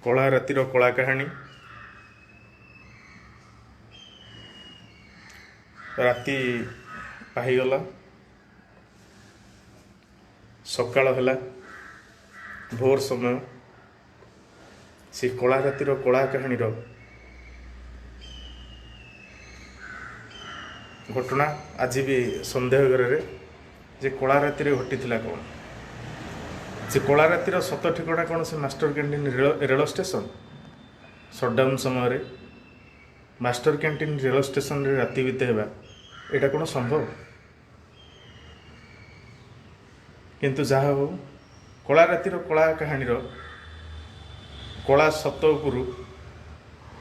कला रातिर कला कहानी। राति पाहीगला, सकाळ होला, भोर समय से कला रातिर कला कहानी घटना आज भी संदेह करे जे कला रातिर घटी कौन से कला रातिर सत ठिकना कौन से master canteen rail station shutdown समय मास्टर कैंटीन रेल स्टेशन रे राति बितेबा एटा कौन संभव। किंतु जहा हो कला रातिर कला कहानी कला सत उपरू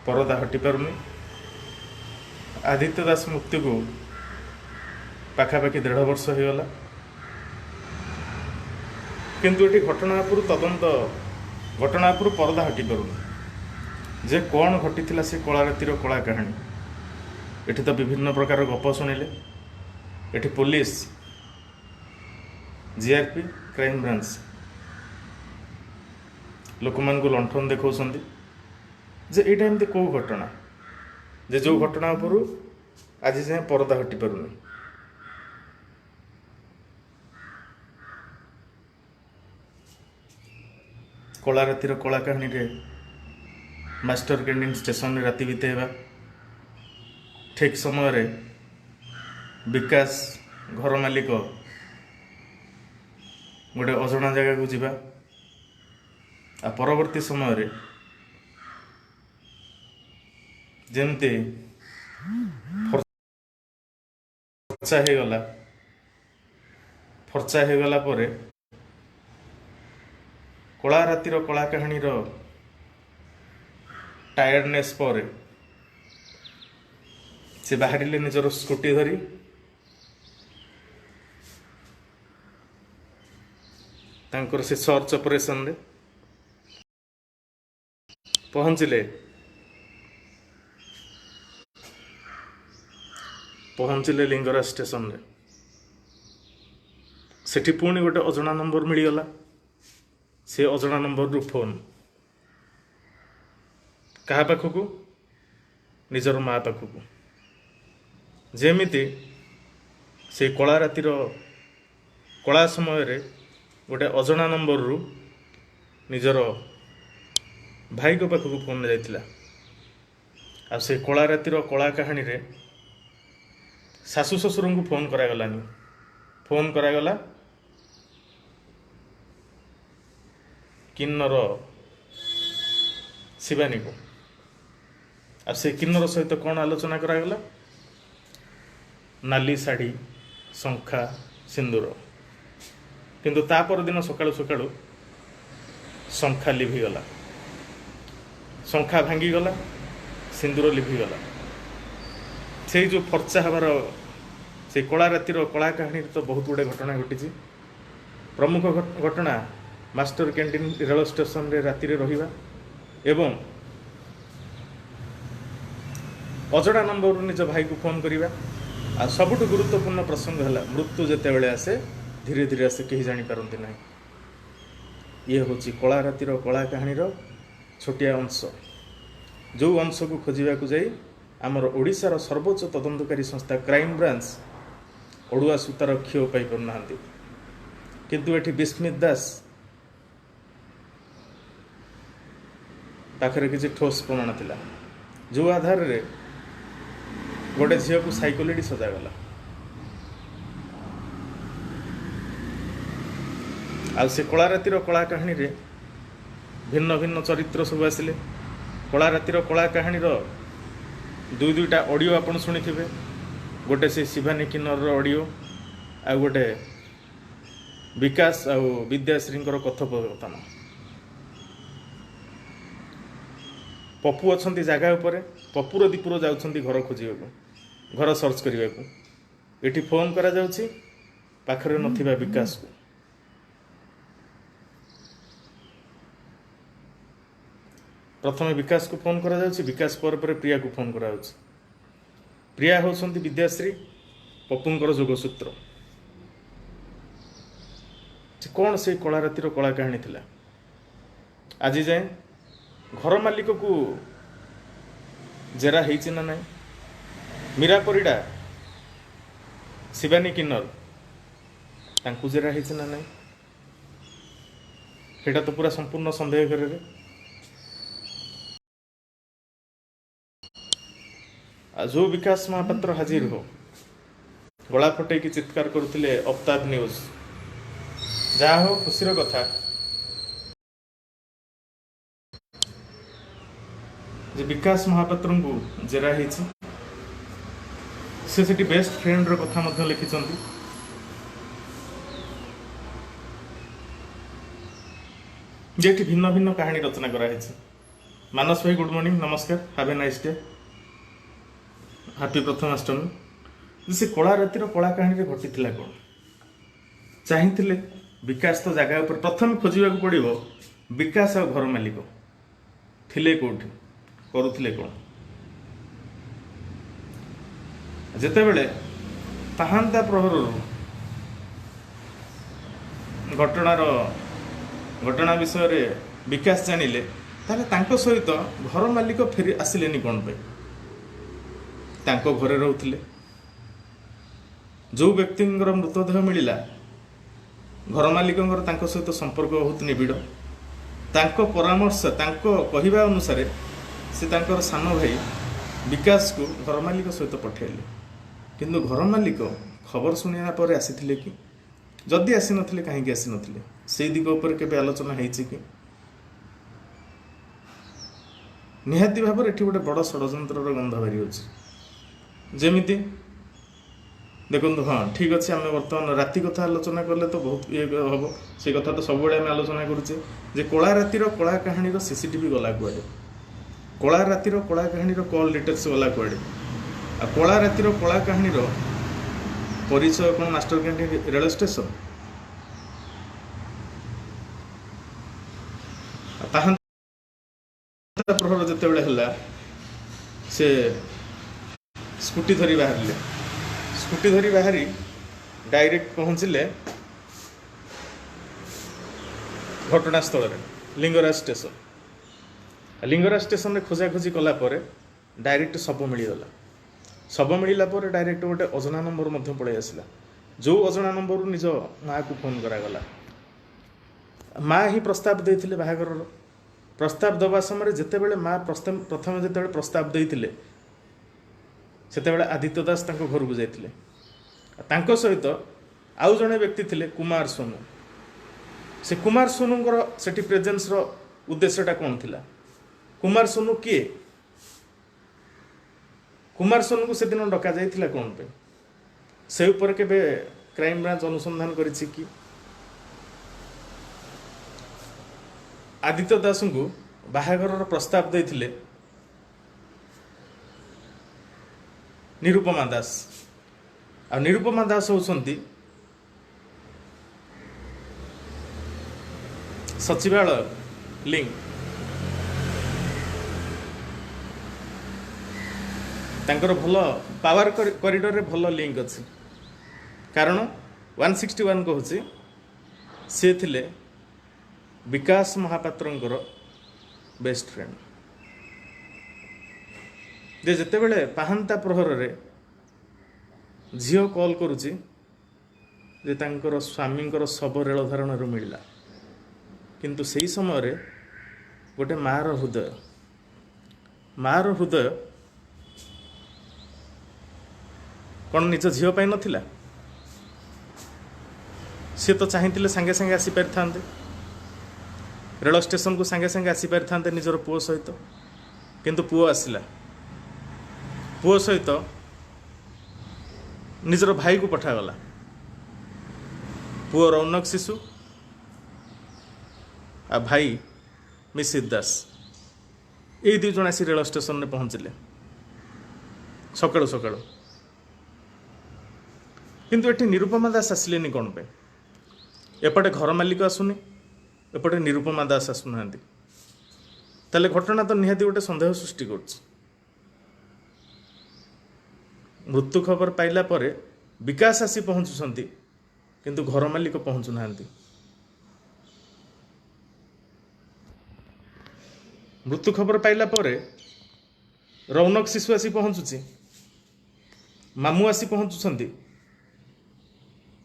परदा हटि पारुनी। आदित्य दास मृत्यु को पाखापाखि 1.5 वर्ष हो गला, किंतु ये घटना उपरू तदंत घटना उपरू परदा हटि पारुनी जे कौन घटी से कला रातिर कला कहानी। एठी तो विभिन्न प्रकार गप शुणिले, एठी पुलिस जीआरपी क्राइम ब्रांच लोक मान को लंठन देखा जे यहाँ एमती कौ घटना जे जो घटना उपरू आज जाए परदा हटि पारुनी। कला रातिर कला कहानी रे मास्टर कैंटीन स्टेशन रे राति बितेबा, ठीक समय रे विकास घर मालिक गोटे अजଣା जगह को जीवा आ परवर्ती समय रे जेमती फर्चा हो गला परे कला रातिर कला कहानी टायर्डनेस पर से बाहर निजर स्कूटी धरी तांकर से सर्च ऑपरेशन रे पहुँचले लिंगराज स्टेशन रे। सेठी पुणी गोटे अजଣା नंबर मिलगला, से अजଣା नंबर रु फोन क्या पाखक निजर माँ पाखक जेमिति से कला रातिर कला समय रे गोटे अजଣା नंबर रु निजर भाई को पाखक फोन जाइतिला। आ से कला रातिर कला कहानी रे सासु ससुर को फोन करागलानी, फोन करागला किन्नर शिवानी को। आ से किन्नर सहित कौन आलोचना करागला, नाली शाढ़ी शंखा सिंदूर। किंतु ता पर दिन सकाळु सकाळु शंखा लिभिगला, शंखा भांगीगला, सिंदूर लिभिगला। से जो फर्चा हबार से कला रातिर कला कहानी तो बहुत गुड़े घटना घटी। प्रमुख घटना मास्टर कैंटीन रेल स्टेशन रे राति रे रहिबा एवं अजड़ा नंबर निज भाई को फोन करवा। आ सबुठ गुरुत्वपूर्ण प्रसंग है मृत्यु जेते बेले आसे धीरे धीरे आसे कहीं जानी पारंती ना। ये हूँ कला रातिर कला कहानी छोटिया अंश, जो अंश को खोजा जाई आमर ओडिशार सर्वोच्च तदंतकारी संस्था क्राइम ब्रांच ओडुआ सूतार क्षीय पाई पारना। किंतु एठी विस्मित दास पाखरे किसी ठोस प्रमाण थिला, जो आधार रे गोटे झील को साइकोलेडी सजागला। आ से कला रातिर कला कहानी रे भिन्न भिन्न चरित्र सब आसिले। कला रातिर कला कहानी दुईटा ऑडियो आपण शुणिथिबे, गोटे से शिवानी किन्नर ऑडियो आ गोटे विकास आ विद्याश्री कथोपकथन। पप्पू अच्छा जगह उपर पप्पूर दीपुर जाउछंती घर खोजिबा, घर सर्च करने को। ये फोन करा जाउछि पाखरे नथिबा विकास को। प्रथम विकास को फोन करा जाउछि, विकास पर प्रिया को फोन करा जाउछि। प्रिया होउछंती विद्याश्री पप्पूंकर जोगसूत्र। कौन से कला रातिर कला कहानी थिला आज जाए घर मालिक को जेरा ହେଇଛି ନା ନାହିଁ? मीरा परिडा शिवानी किन्नर तांकु जेरा ହେଇଛି ନା ନାହିଁ? ସେଇଟା ତ ପୁରା संपूर्ण संदेह करे। जो विकास महापात्र हाजिर हो गला फटेकी चित्कार करुले अफ्ताब न्यूज जहा हो खुशीर कथा जे विकास महापात्र को जेरा ହେଇଛି से बेस्ट फ्रेंड रो कथा मध्य लिखिछंती। जेठी भिन्न भिन्न कहानी रचना करा है। मानस भाई गुड मॉर्निंग, नमस्कार, have a nice day, happy Prathamashtami. से कला रातिर कला कहानी घटी कौन चाहिए विकास तो जगह पर प्रथम खोजा पड़ो विकास और घर मालिक थिले कौटी करुले कौन जिते बड़े पाहांता प्रहर घटना विषय रे विकास जानिले ताले सहित घर मालिक फेरी आसिलेनी कौन पे घरे रोते जो व्यक्ति मृतदेह मिलला घर मालिक सहित संपर्क बहुत निबिड़ परामर्श कहवा अनुसार से सान भाई विकास को घर मालिक सहित पठेले किंतु घर मालिक खबर शुणा पर आसी कि जदि आसी नथिले कहीं आसी नथिले से दिग उपर केबे आलोचना हेछि कि निहाती भाव एठी गोटे बड़ षड्यंत्र गंध बारी होछि जेमिति देखो। हाँ ठीक अच्छे आम बर्तमान राति कथा आलोचना कले तो बहुत ये हम से कथा तो सब आम आलोचना करुचे जे कला रातिर कला कहानी सीसीटीवी गला कुआडे कला रातिर कला कहानी कॉल डिटेल्स गला कुआडे आ कला रातिर कला कहानी परिचय कौन मास्टर कैंटीन रेल स्टेशन प्रहर जिते बड़े से स्कूटी धरी बाहर स्कूटी धरी बाहरी डायरेक्ट पहुँचले घटनास्थल लिंगराज स्टेशन रे खोजाखोजी कला डायरेक्ट शव मिलगला। शव मिलला डायरेक्ट गोटे अजना नंबर मध्य पड़े आसला जो अजना नंबर निज माँ को फोन करागला। माँ ही प्रस्ताव देते बाहागर प्रस्ताव दबा समय जिते बड़े माँ प्रथम जिते प्रस्ताव देते से आदित्य दास घर को जाते सहित आउ जड़े व्यक्ति थे कुमार सोनू। से कुमार सोनूंकर सेठी प्रेजेंस रो उद्देश्यटा कौन थिला? कुमार सोनू किए? कुमार सोनू को से दिन डका जाइथिला कौन पे? से ऊपर केबे क्राइम ब्रांच अनुसंधान करिछि कि आदित्य दास को बाहागर प्रस्ताव देथिले निरुपमा दास आ निरुपमा दास होउछंती सचिवालय लिंक तांकर भल पावर कॉरिडोर रे भल लिंक अच्छी कारण 161 कहूँ सी थिले विकास महापात्रंकर बेस्ट फ्रेंड जे जिते बड़े पाहांता प्रहर रे झील कॉल करुची जे तांकर स्वामींकर शव रेल धारण मिलला किंतु सही समय रे गोटे मार हृदय कौन निज झील पाई नथिला? सी तो चाहिए सांगे सांगे आसी पारि थांते रेल स्टेशन को सांगे सांगे आसी पारि थांते निजर पुओ सहित किंतु पुओ आसिला पुओ सहित निजर भाई को पठागला। पुओ रौनक शिशु आ भाई मिसिर दास ये दुई जन आसी रेल स्टेशन में पहुँचले सकाळु सकाळु किंतु एटी निरुपमा दास आसिलेनी कौन पे? एपटे घर मालिक आसुनी एपटे निरुपमा दास आसुना ताले घटना तो निहाती गोटे संदेह सृष्टि कर मृत्यु खबर पाइला परे विकास आसी पहुँचुंट किंतु घर मालिक पहुँचु ना मृत्यु खबर पाइला परे रौनक शिशु आसी पहुँचुची, मामू आसी पहुँचुଛନ୍ତି,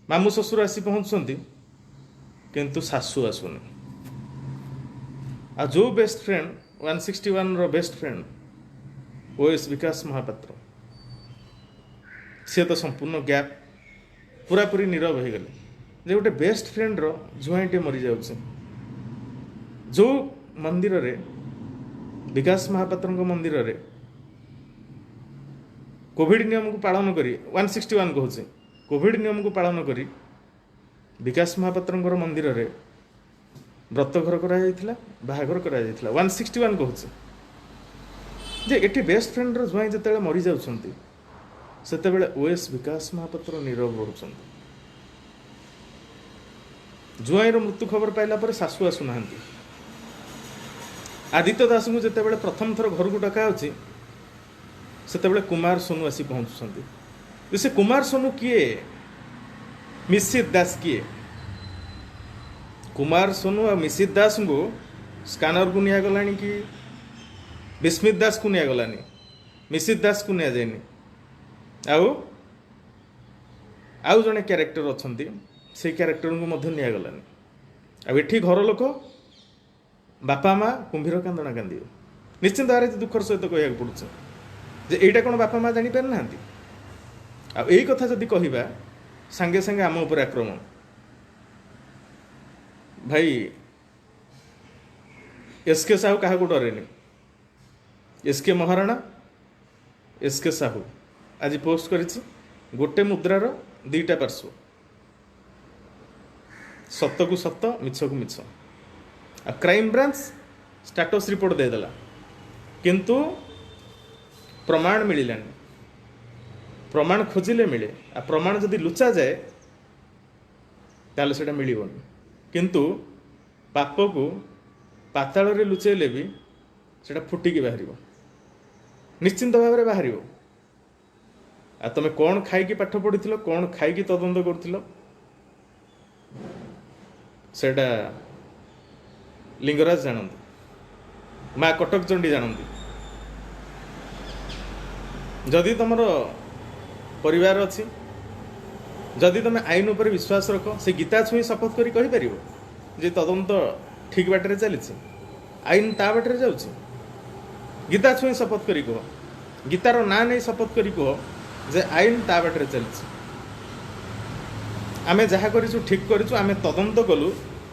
मामू शशुर आसी पहुँचुଛନ୍ତି, किंतु सासू आसुनी। आ जो बेस्ट फ्रेंड 161 रो बेस्ट फ्रेंड ओएस विकास महापात्र सी तो संपूर्ण गैप पूरा पूरी नीरव हो गले जे गोटे बेस्ट फ्रेंड रो जुआईटे मरी जाउछ। जो मंदिर रे विकास महापात्र मंदिर रे कोविड नियम को पालन करी 161 कहूँ कोविड नियम को पालन करी विकास महापात्र मंदिर रे व्रत घर करा बाहाघर करा 161 कहूँ जे एटी बेस्ट फ्रेंड रो जुआई जते मरी जाउछंती सेते बेले ओएस विकास महापात्र नीरव रहउछंती। जुआई रो मृत्यु खबर पाइला पर सासू आसु नाहंती। आदित्य दास को जिते बड़े प्रथम थर घर को डका होची सेते बड़े कुमार सोनू आसी पहुँचुଛନ୍ତି। से कुमार सोनू किए मिसित दास किए कुमार सोनू और मिसित दास को स्कानर को निया गलानी कि विस्मित दास को निया गलानी मिसित दास को निया जायनी आउ जने कैरेक्टर अछंती से कैरेक्टर को मध्य निया गलानी। आ एठी घर लोक बापा माँ कुंभीर कांदना कांदी निश्चिंत भाव दुखर सहित कह पड़ुছে जे एटा कौन बापा माँ जानी पारि नांती। आ एई कथा जदि कहिबा संगे संगे आम उपर आक्रमण। भाई एसके साहू क्या डरेनि। एसके महाराणा एसके साहू आज पोस्ट करिछि गोटे मुद्रार दुईटा पार्श्व सत को सत मिछ को मिछ। आ क्राइम ब्रांच स्टेटस रिपोर्ट देदेला किंतु प्रमाण मिलानी। प्रमाण खोजिले मिले आ प्रमाण जदि लुचा जाए ताले सेटा मिलिबनी किंतु पाप को पाताल रे लुचेले भी सेटा फुटिकी बाहर निश्चिंत भाव में बाहर। आ तमे कौन खाई पाठ पढ़ी कौन खाई तदंत कर सेटा लिंगराज जानती माँ कटक चंडी जानती। जदि तुमर परिवार अच्छी जदि तुम आईन उपर विश्वास रख से गीता छुई शपथ करी कहि परिबो जे तदंत ठीक बाटरे चली आईन ता बाटरे जाउछि। गीता छुई शपथ करी कह गीतार ना नहीं शपथ करी कह जे आईन ता बाटरे चली आमे जहा करिछु ठीक करिछु आमे तदंत कलु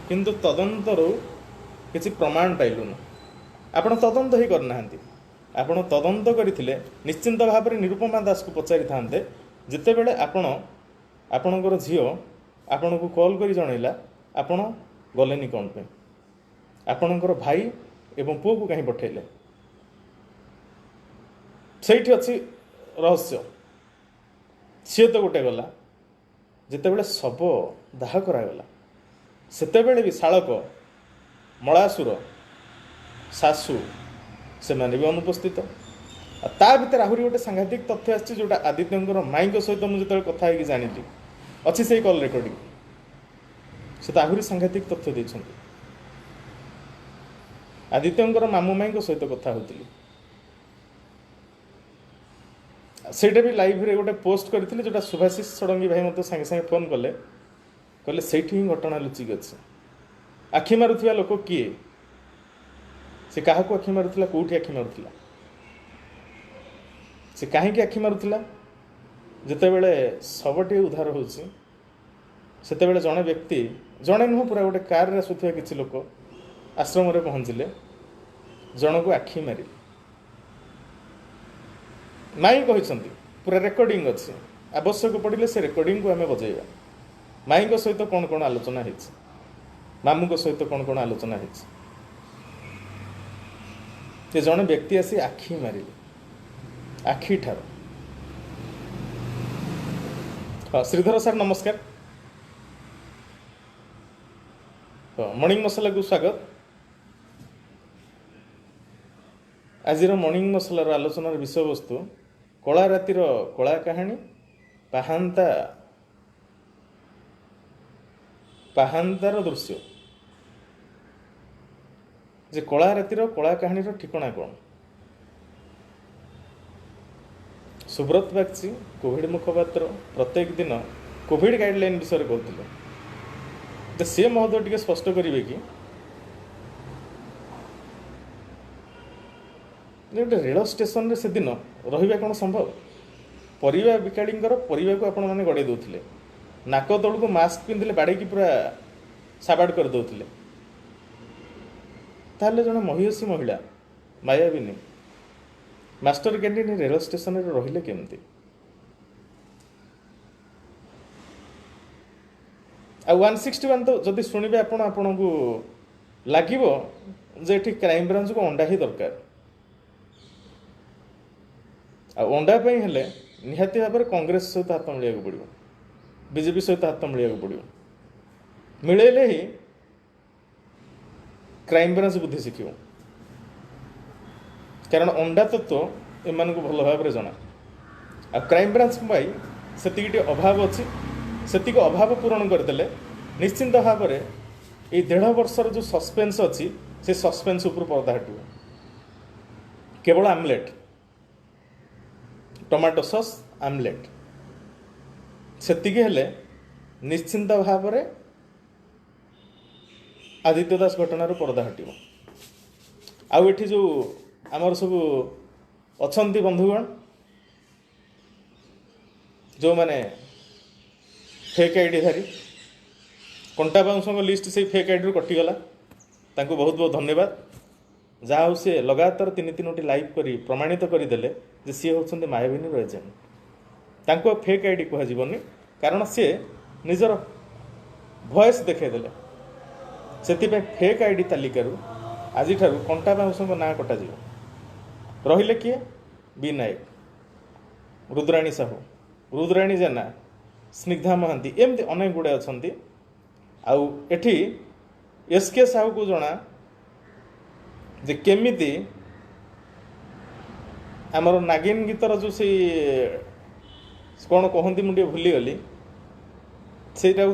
किंतु तदंतरो किसी प्रमाण पाइलुनु। आपण तदंत ही करना आपण तदंत करथिले निश्चिंत भाव में निरुपमा दास को पचारि थांते जिते बेले आपणकर झील आपण को कॉल करी जनइला आपण गलेनी कौन पे आपणकर भाई एवं पुओ को कहीं पठेले सेठी अच्छी रहस्य। सी तो गोटे गला जिते बेले शव दाह करागला सेते बेले भी शालक मलासुर सासू से माने भी अनुपस्थित। ता भीतर आहरी गोटे सांघातिक तथ्य आछि जोटा आदित्यंकर माई सहित मुझे कथा है जानी अच्छी से कॉल रेकर्डिंग से तो आहरी सांघातिक तथ्य देछन। आदित्यंकर मामू माई सहित कथा होती सेटा भी लाइव रे गोटे पोस्ट करथिले जोटा सुभाषिष षडंगी भाई मत संगे संगे फोन कले कहले सेठी ही घटना लुचिक अछि। आखि मारुथिबा लोक किए से क्या आखि मारुथिला कोठी आखि मारुथिला से कहीं आखि मारुथिला जिते बेले शवटी उद्धार होछि सेते बेले जड़े व्यक्ति जड़े नुह पूरा गोटे कार रे आसुथिबा किछि लोक आश्रम रे पहुँचिले जन को आखि मारे माई कहते पूरा रेकर्डिंग अच्छी आवश्यक पड़े से रेकर्डिंग को आम बजेगा माई सहित कौन कौन आलोचना हो मामू सहित कौन कौन आलोचना हो जड़े व्यक्ति आसी आखि मारे आखि ठार। हाँ श्रीधर सार नमस्कार। हाँ मॉर्निंग मसला को स्वागत। आज मॉर्निंग मसलार आलोचनार विषय वस्तु कला रातिर कला कहानी पाहांतार दृश्य। ଯେ କଳା ରାତିର କଳା କାହାଣୀର ଠିକଣା କ'ଣ। ସୁବ୍ରତ ବାଗଚୀ କୋଭିଡ ମୁଖପାତ୍ର ପ୍ରତ୍ୟେକ ଦିନ କୋଭିଡ ଗାଇଡଲାଇନ୍ ବିଷୟରେ କହୁଥିଲେ। ତ ସେ ମହୋଦୟ ଟିକେ ସ୍ପଷ୍ଟ କରିବେ କି ଗୋଟେ ରେଳ ଷ୍ଟେସନରେ ସେଦିନ ରହିବା କ'ଣ ସମ୍ଭବ। ପରିବା ବିକାଳୀଙ୍କର ପରିବାକୁ ଆପଣମାନେ ଗଡ଼େଇ ଦେଉଥିଲେ, ନାକ ତଳକୁ ମାସ୍କ ପିନ୍ଧିଲେ ବାଡ଼େଇକି ପୁରା ସାବାଡ଼ କରିଦେଉଥିଲେ। ତାହେଲେ ଜଣେ ମହିୟସୀ ମହିଳା ମାୟାବିନୀ ମାଷ୍ଟର କ୍ୟାଣ୍ଟିନ୍ ରେଳ ଷ୍ଟେସନରେ ରହିଲେ କେମିତି। ଆଉ 161 ତ ଯଦି ଶୁଣିବେ ଆପଣଙ୍କୁ ଲାଗିବ ଯେ ଏଠି କ୍ରାଇମବ୍ରାଞ୍ଚକୁ ଅଣ୍ଡା ହିଁ ଦରକାର। ଆଉ ଅଣ୍ଡା ପାଇଁ ହେଲେ ନିହାତି ଭାବରେ କଂଗ୍ରେସ ସହିତ ହାତ ମିଳିବାକୁ ପଡ଼ିବ, ବିଜେପି ସହିତ ହାତ ମିଳିବାକୁ ପଡ଼ିବ। ମିଳେଇଲେ ହିଁ କ୍ରାଇମବ୍ରାଞ୍ଚ ବୁଦ୍ଧି ଶିଖିବ, କାରଣ ଅଣ୍ଡା ତତ୍ତ୍ୱ ଏମାନଙ୍କୁ ଭଲ ଭାବରେ ଜଣା। ଆଉ କ୍ରାଇମବ୍ରାଞ୍ଚ ପାଇଁ ସେତିକି ଟିକେ ଅଭାବ ଅଛି, ସେତିକି ଅଭାବ ପୂରଣ କରିଦେଲେ ନିଶ୍ଚିନ୍ତ ଭାବରେ ଏଇ 1.5 ବର୍ଷର ଯେଉଁ ସସ୍ପେନ୍ସ ଅଛି ସେ ସସ୍ପେନ୍ସ ଉପରୁ ପର୍ଦ୍ଦା ହଟିବ। କେବଳ ଆମଲେଟ୍, ଟମାଟୋ ସସ୍ ଆମଲେଟ୍, ସେତିକି ହେଲେ ନିଶ୍ଚିନ୍ତ ଭାବରେ ଆଦିତ୍ୟ ଦାସ ଘଟଣାର ପର୍ଦ୍ଦା ହଟିବ। ଆଉ ଏଠି ଯେଉଁ ଆମର ସବୁ ଅଛନ୍ତି ବନ୍ଧୁଗଣ ଯେଉଁମାନେ ଫେକ୍ ଆଇଡି ଧାରୀ, କଣ୍ଟା ବାଉଁଶଙ୍କ ଲିଷ୍ଟ ସେଇ ଫେକ୍ ଆଇଡିରୁ କଟିଗଲା, ତାଙ୍କୁ ବହୁତ ବହୁତ ଧନ୍ୟବାଦ। ଯାହା ହଉ ସିଏ ଲଗାତାର 3-3ଟି ଲାଇଭ୍ କରି ପ୍ରମାଣିତ କରିଦେଲେ ଯେ ସିଏ ହେଉଛନ୍ତି ମାୟାବିନୀର ଏଜେଣ୍ଟ। ତାଙ୍କୁ ଆଉ ଫେକ୍ ଆଇଡି କୁହାଯିବନି, କାରଣ ସିଏ ନିଜର ଭଏସ୍ ଦେଖାଇଦେଲେ। ସେଥିପାଇଁ ଫେକ୍ ଆଇଡି ତାଲିକାରୁ ଆଜିଠାରୁ କଣ୍ଟା ବାଉଁଶଙ୍କ ନାଁ କଟାଯିବ। ରହିଲେ କିଏ? ବି ନାୟକ, ରୁଦ୍ରାଣୀ ସାହୁ, ରୁଦ୍ରାଣୀ ଜେନା, ସ୍ନିଗ୍ଧା ମହାନ୍ତି, ଏମିତି ଅନେକ ଗୁଡ଼ିଏ ଅଛନ୍ତି। ଆଉ ଏଠି ଏସ୍କେ ସାହୁକୁ ଜଣା ଯେ କେମିତି ଆମର ନାଗିନ ଗୀତର ଯେଉଁ ସେଇ କ'ଣ କହନ୍ତି ମୁଁ ଟିକେ ଭୁଲିଗଲି, ସେଇଟାକୁ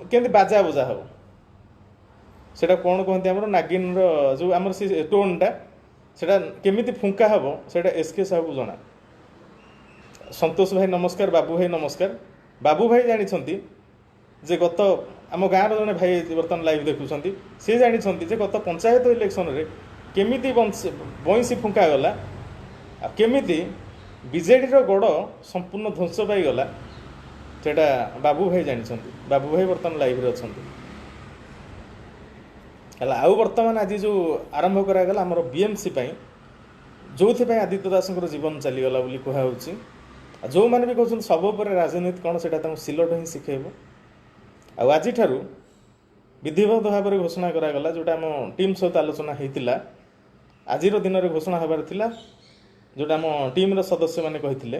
କେମିତି ବାଜା ବଜା ହେବ, ସେଇଟା କ'ଣ କହନ୍ତି ଆମର ନାଗିନର ଯେଉଁ ଆମର ସେ ଟୋନ୍ଟା ସେଇଟା କେମିତି ଫୁଙ୍କା ହେବ ସେଇଟା ଏସ୍କେ ସାହୁକୁ ଜଣା। ସନ୍ତୋଷ ଭାଇ ନମସ୍କାର, ବାବୁ ଭାଇ ନମସ୍କାର। ବାବୁ ଭାଇ ଜାଣିଛନ୍ତି ଯେ ଗତ ଆମ ଗାଁର ଜଣେ ଭାଇ ବର୍ତ୍ତମାନ ଲାଇଭ୍ ଦେଖୁଛନ୍ତି, ସେ ଜାଣିଛନ୍ତି ଯେ ଗତ ପଞ୍ଚାୟତ ଇଲେକ୍ସନରେ କେମିତି ବଇଁଶୀ ଫୁଙ୍କାଗଲା ଆଉ କେମିତି ବିଜେଡ଼ିର ଗଡ଼ ସମ୍ପୂର୍ଣ୍ଣ ଧ୍ୱଂସ ପାଇଗଲା, ସେଇଟା ବାବୁ ଭାଇ ଜାଣିଛନ୍ତି। ବାବୁ ଭାଇ ବର୍ତ୍ତମାନ ଲାଇଭ୍ରେ ଅଛନ୍ତି ହେଲା। ଆଉ ବର୍ତ୍ତମାନ ଆଜି ଯେଉଁ ଆରମ୍ଭ କରାଗଲା ଆମର ବିଏମ୍ସି ପାଇଁ, ଯେଉଁଥିପାଇଁ ଆଦିତ୍ୟ ଦାସଙ୍କର ଜୀବନ ଚାଲିଗଲା ବୋଲି କୁହାହେଉଛି। ଆଉ ଯେଉଁମାନେ ବି କହୁଛନ୍ତି ସବୁ ଉପରେ ରାଜନୀତି କ'ଣ, ସେଇଟା ତାଙ୍କୁ ସିଲଟ ହିଁ ଶିଖେଇବ। ଆଉ ଆଜିଠାରୁ ବିଧିବଦ୍ଧ ଭାବରେ ଘୋଷଣା କରାଗଲା, ଯେଉଁଟା ଆମ ଟିମ୍ ସହିତ ଆଲୋଚନା ହେଇଥିଲା, ଆଜିର ଦିନରେ ଘୋଷଣା ହେବାର ଥିଲା, ଯେଉଁଟା ଆମ ଟିମ୍ର ସଦସ୍ୟମାନେ କହିଥିଲେ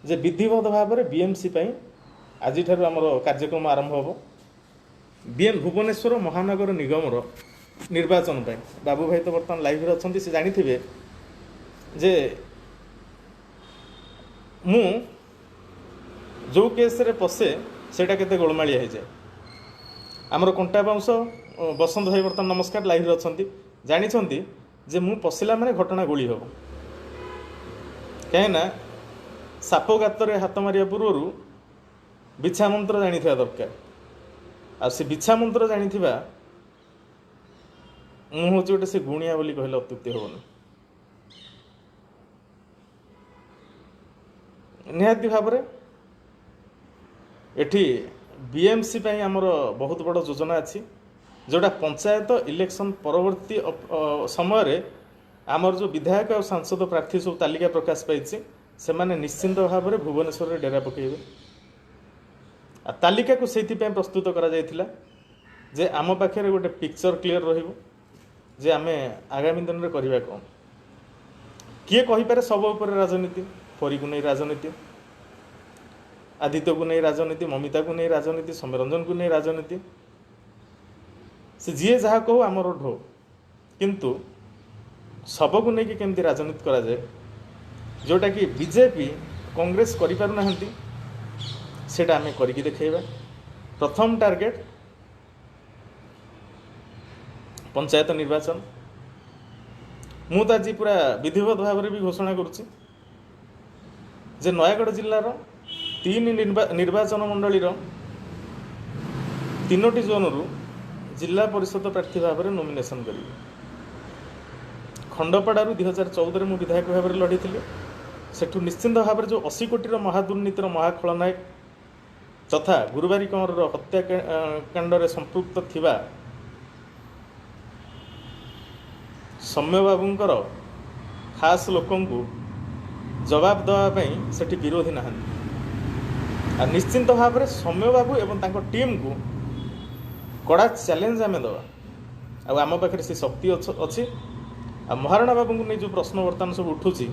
ଯେ ବିଧିବଦ୍ଧ ଭାବରେ ବିଏମ୍ସି ପାଇଁ ଆଜିଠାରୁ ଆମର କାର୍ଯ୍ୟକ୍ରମ ଆରମ୍ଭ ହେବ। ଭୁବନେଶ୍ୱର ମହାନଗର ନିଗମର ନିର୍ବାଚନ ପାଇଁ ବାବୁ ଭାଇ ତ ବର୍ତ୍ତମାନ ଲାଇଭ୍ରେ ଅଛନ୍ତି, ସେ ଜାଣିଥିବେ ଯେ ମୁଁ ଯେଉଁ କେସ୍ରେ ପଶେ ସେଇଟା କେତେ ଗୋଳମାଳିଆ ହେଇଯାଏ। ଆମର କଣ୍ଟା ବାଉଁଶ ବସନ୍ତ ଭାଇ ବର୍ତ୍ତମାନ ନମସ୍କାର, ଲାଇଭ୍ରେ ଅଛନ୍ତି, ଜାଣିଛନ୍ତି ଯେ ମୁଁ ପଶିଲା ମାନେ ଘଟଣା ଗୁଳି ହେବ। କାହିଁକିନା ସାପ ଗାତରେ ହାତ ମାରିବା ପୂର୍ବରୁ ବିଛା ମନ୍ତ୍ର ଜାଣିଥିବା ଦରକାର। ଆଉ ସେ ବିଛା ମନ୍ତ୍ର ଜାଣିଥିବା ମୁଁ ହେଉଛି ଗୋଟେ ସେ ଗୁଣିଆ ବୋଲି କହିଲେ ଅତ୍ୟୁକ୍ତି ହେବନି। ନିହାତି ଭାବରେ ଏଠି ବିଏମ୍ସି ପାଇଁ ଆମର ବହୁତ ବଡ଼ ଯୋଜନା ଅଛି, ଯେଉଁଟା ପଞ୍ଚାୟତ ଇଲେକ୍ସନ୍ ପରବର୍ତ୍ତୀ ସମୟରେ ଆମର ଯେଉଁ ବିଧାୟକ ଆଉ ସାଂସଦ ପ୍ରାର୍ଥୀ ସବୁ ତାଲିକା ପ୍ରକାଶ ପାଇଛି, ସେମାନେ ନିଶ୍ଚିନ୍ତ ଭାବରେ ଭୁବନେଶ୍ୱରରେ ଡେରା ପକାଇବେ। ଆଉ ତାଲିକାକୁ ସେଇଥିପାଇଁ ପ୍ରସ୍ତୁତ କରାଯାଇଥିଲା ଯେ ଆମ ପାଖରେ ଗୋଟେ ପିକ୍ଚର କ୍ଲିଅର ରହିବ ଯେ ଆମେ ଆଗାମୀ ଦିନରେ କରିବା କ'ଣ। କିଏ କହିପାରେ ଶବ ଉପରେ ରାଜନୀତି, ପରୀକୁ ନେଇ ରାଜନୀତି, ଆଦିତ୍ୟକୁ ନେଇ ରାଜନୀତି, ମମିତାକୁ ନେଇ ରାଜନୀତି, ସୌମ୍ୟରଞ୍ଜନକୁ ନେଇ ରାଜନୀତି, ସେ ଯିଏ ଯାହା କହୁ ଆମର ଢୋ। କିନ୍ତୁ ଶବକୁ ନେଇକି କେମିତି ରାଜନୀତି କରାଯାଏ, ଯେଉଁଟାକି ବିଜେପି କଂଗ୍ରେସ କରିପାରୁନାହାନ୍ତି, ସେଇଟା ଆମେ କରିକି ଦେଖାଇବା। ପ୍ରଥମ ଟାର୍ଗେଟ୍ पंचायत निर्वाचन मु तो आज पूरा विधिवत भाव में भी घोषणा करुच्ची जे नयागढ़ जिलार 3 निर्वाचन मंडलीर 3टी जोन रु जिला परिषद प्रार्थी भाव में नॉमिनेशन करी खंडपड़ा 2014 में विधायक भाव में लड़ी सेठू निश्चिंत भाव में जो 80 कोटी महादुर्नीतिर महाखलनायक तथा गुरुबारी कंवर हत्याकांड में संपृक्त थिबा सौम्य बाबूंकर खास लोकंकु जवाब देवाई सेठी विरोधी ना निश्चिंत भाव में सौम्य बाबू एवं तांको टीम को कड़ा चैलेंज आम दवा आम पाखे से शक्ति अच्छी महाराणा बाबू को नहीं जो प्रश्न बर्तमान सब उठुची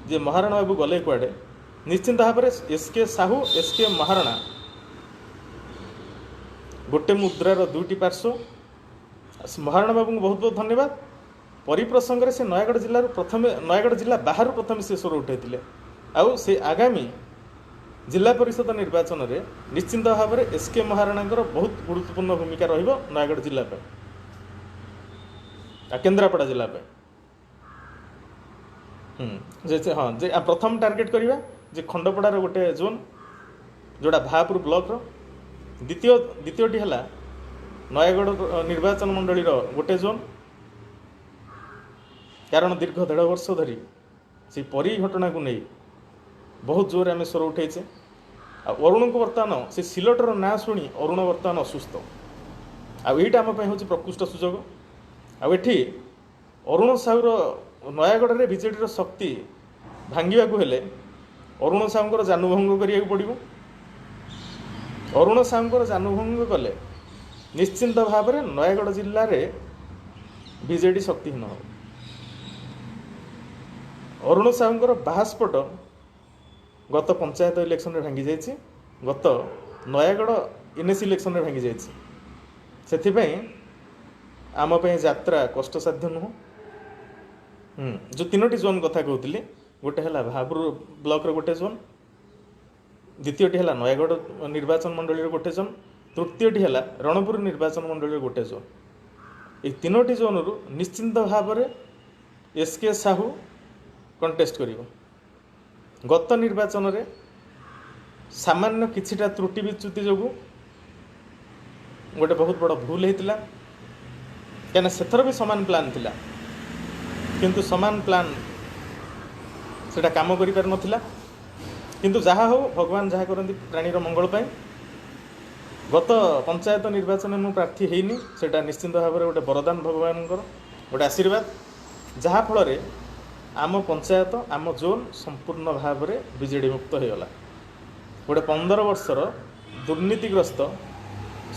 जे महाराणा बाबू गले कुआडे निश्चिंत भाव में एसके साहू एसके महाराणा गोटे मुद्रार 2टी पार्श्व महाराणा बाबू को बहुत बहुत धन्यवाद परिप्रसंग से नयागढ़ जिलार प्रथम नयागढ़ जिला बाहर प्रथम से स्वर उठाई आउ से आगामी जिला परिषद निर्वाचन में निश्चिंत भाव में एसके महाराणा बहुत गुरुत्वपूर्ण भूमिका रहिबो नयागढ़ जिला केन्द्रापड़ा जिला जे हाँ जे प्रथम टार्गेट करवा जे खंडपड़ार गोटे जोन जोड़ा भापुर ब्लॉक द्वितीयटी है नयागढ़ निर्वाचन मंडलीर गोटे जोन कारण दीर्घ 1.5 वर्ष धरी से परी घटना को नहीं बहुत जोर आम स्वर उठेचे अरुण को बर्तमान से सिलटर ना शुणी अरुण बर्तमान असुस्थ आईटा आम हूँ प्रकृष्ट सुजोग आठी अरुण साहूर नयागढ़ में बीजेडी शक्ति भांगा हेले अरुण साहू जानभंग करा पड़ो अरुण साहू जानभंग कले निश्चिंत भाव में नयागढ़ जिले में बीजेडी शक्तिहीन हो अरुण साहू बाहास्पट गत पंचायत इलेक्शन में भांगी जाइए गत नयागढ़ एनएसी इलेक्शन में भांगी जाइए आम यात्रा कष्टसाध्य नुह जो 3टी जोन कथा कहती गोटे है भापुर ब्लॉक गोटे जोन द्वितीयटी है नयागढ़ निर्वाचन मंडली गोटे जोन तृतीयटी है रणपुर निर्वाचन मंडली गोटे जोन ये 3टी जोन रु निश्चिंत भाव में एसके साहू कंटेस्ट करिवो गत निर्वाचन में सामान्य किछिटा त्रुटि विच्युति जोगु गोटे बहुत बड़ भूल होता क्या सेथर भी समान प्लान थिला किंतु समान प्लान सेटा काम करि पार नथिला किंतु जहा हो भगवान जहा करंती प्राणीर मंगल पाए गत पंचायत निर्वाचन में मु प्रार्थी हेनी सेटा निश्चिंत भाव में गोटे वरदान भगवान गोटे आशीर्वाद जहा फल रे आम पंचायत आम जोन संपूर्ण भाव में बीजेडी मुक्त होगला गोटे 15 वर्षर दुर्नीतिग्रस्त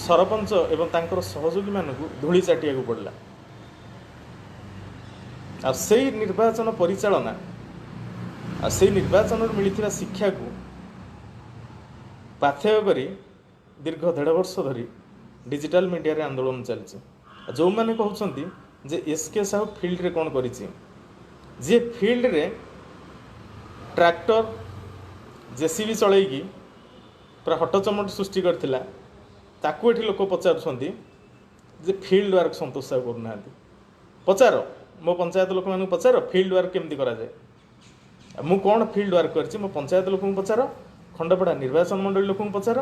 सरपंच एवं तांकर सहयोगी मानू धूली चाटिया पड़ला आ से निर्वाचन परिचालना आ से निर्वाचन मिलता शिक्षा को पाथेय करी दीर्घ 1.5 वर्ष धरी डिजिटल मीडिया रे आंदोलन चलती जो मैंने कहते जे एसके साहू फील्ड रे कौन करिछि जे फील्ड रे ट्रैक्टर जेसीबी चलैकी पूरा हटचमट सृष्टि करथिला ताकू एठी लोक पचारुछंती जे फील्ड वर्क संतोष साहू करना पचार मो पंचायत लोक मानू पचार फील्ड वर्क केमती करा जाए मु कौन फील्ड वर्क करछि मो पंचायत लोक पचार खंडपड़ा निर्वाचन मंडली लोक पचार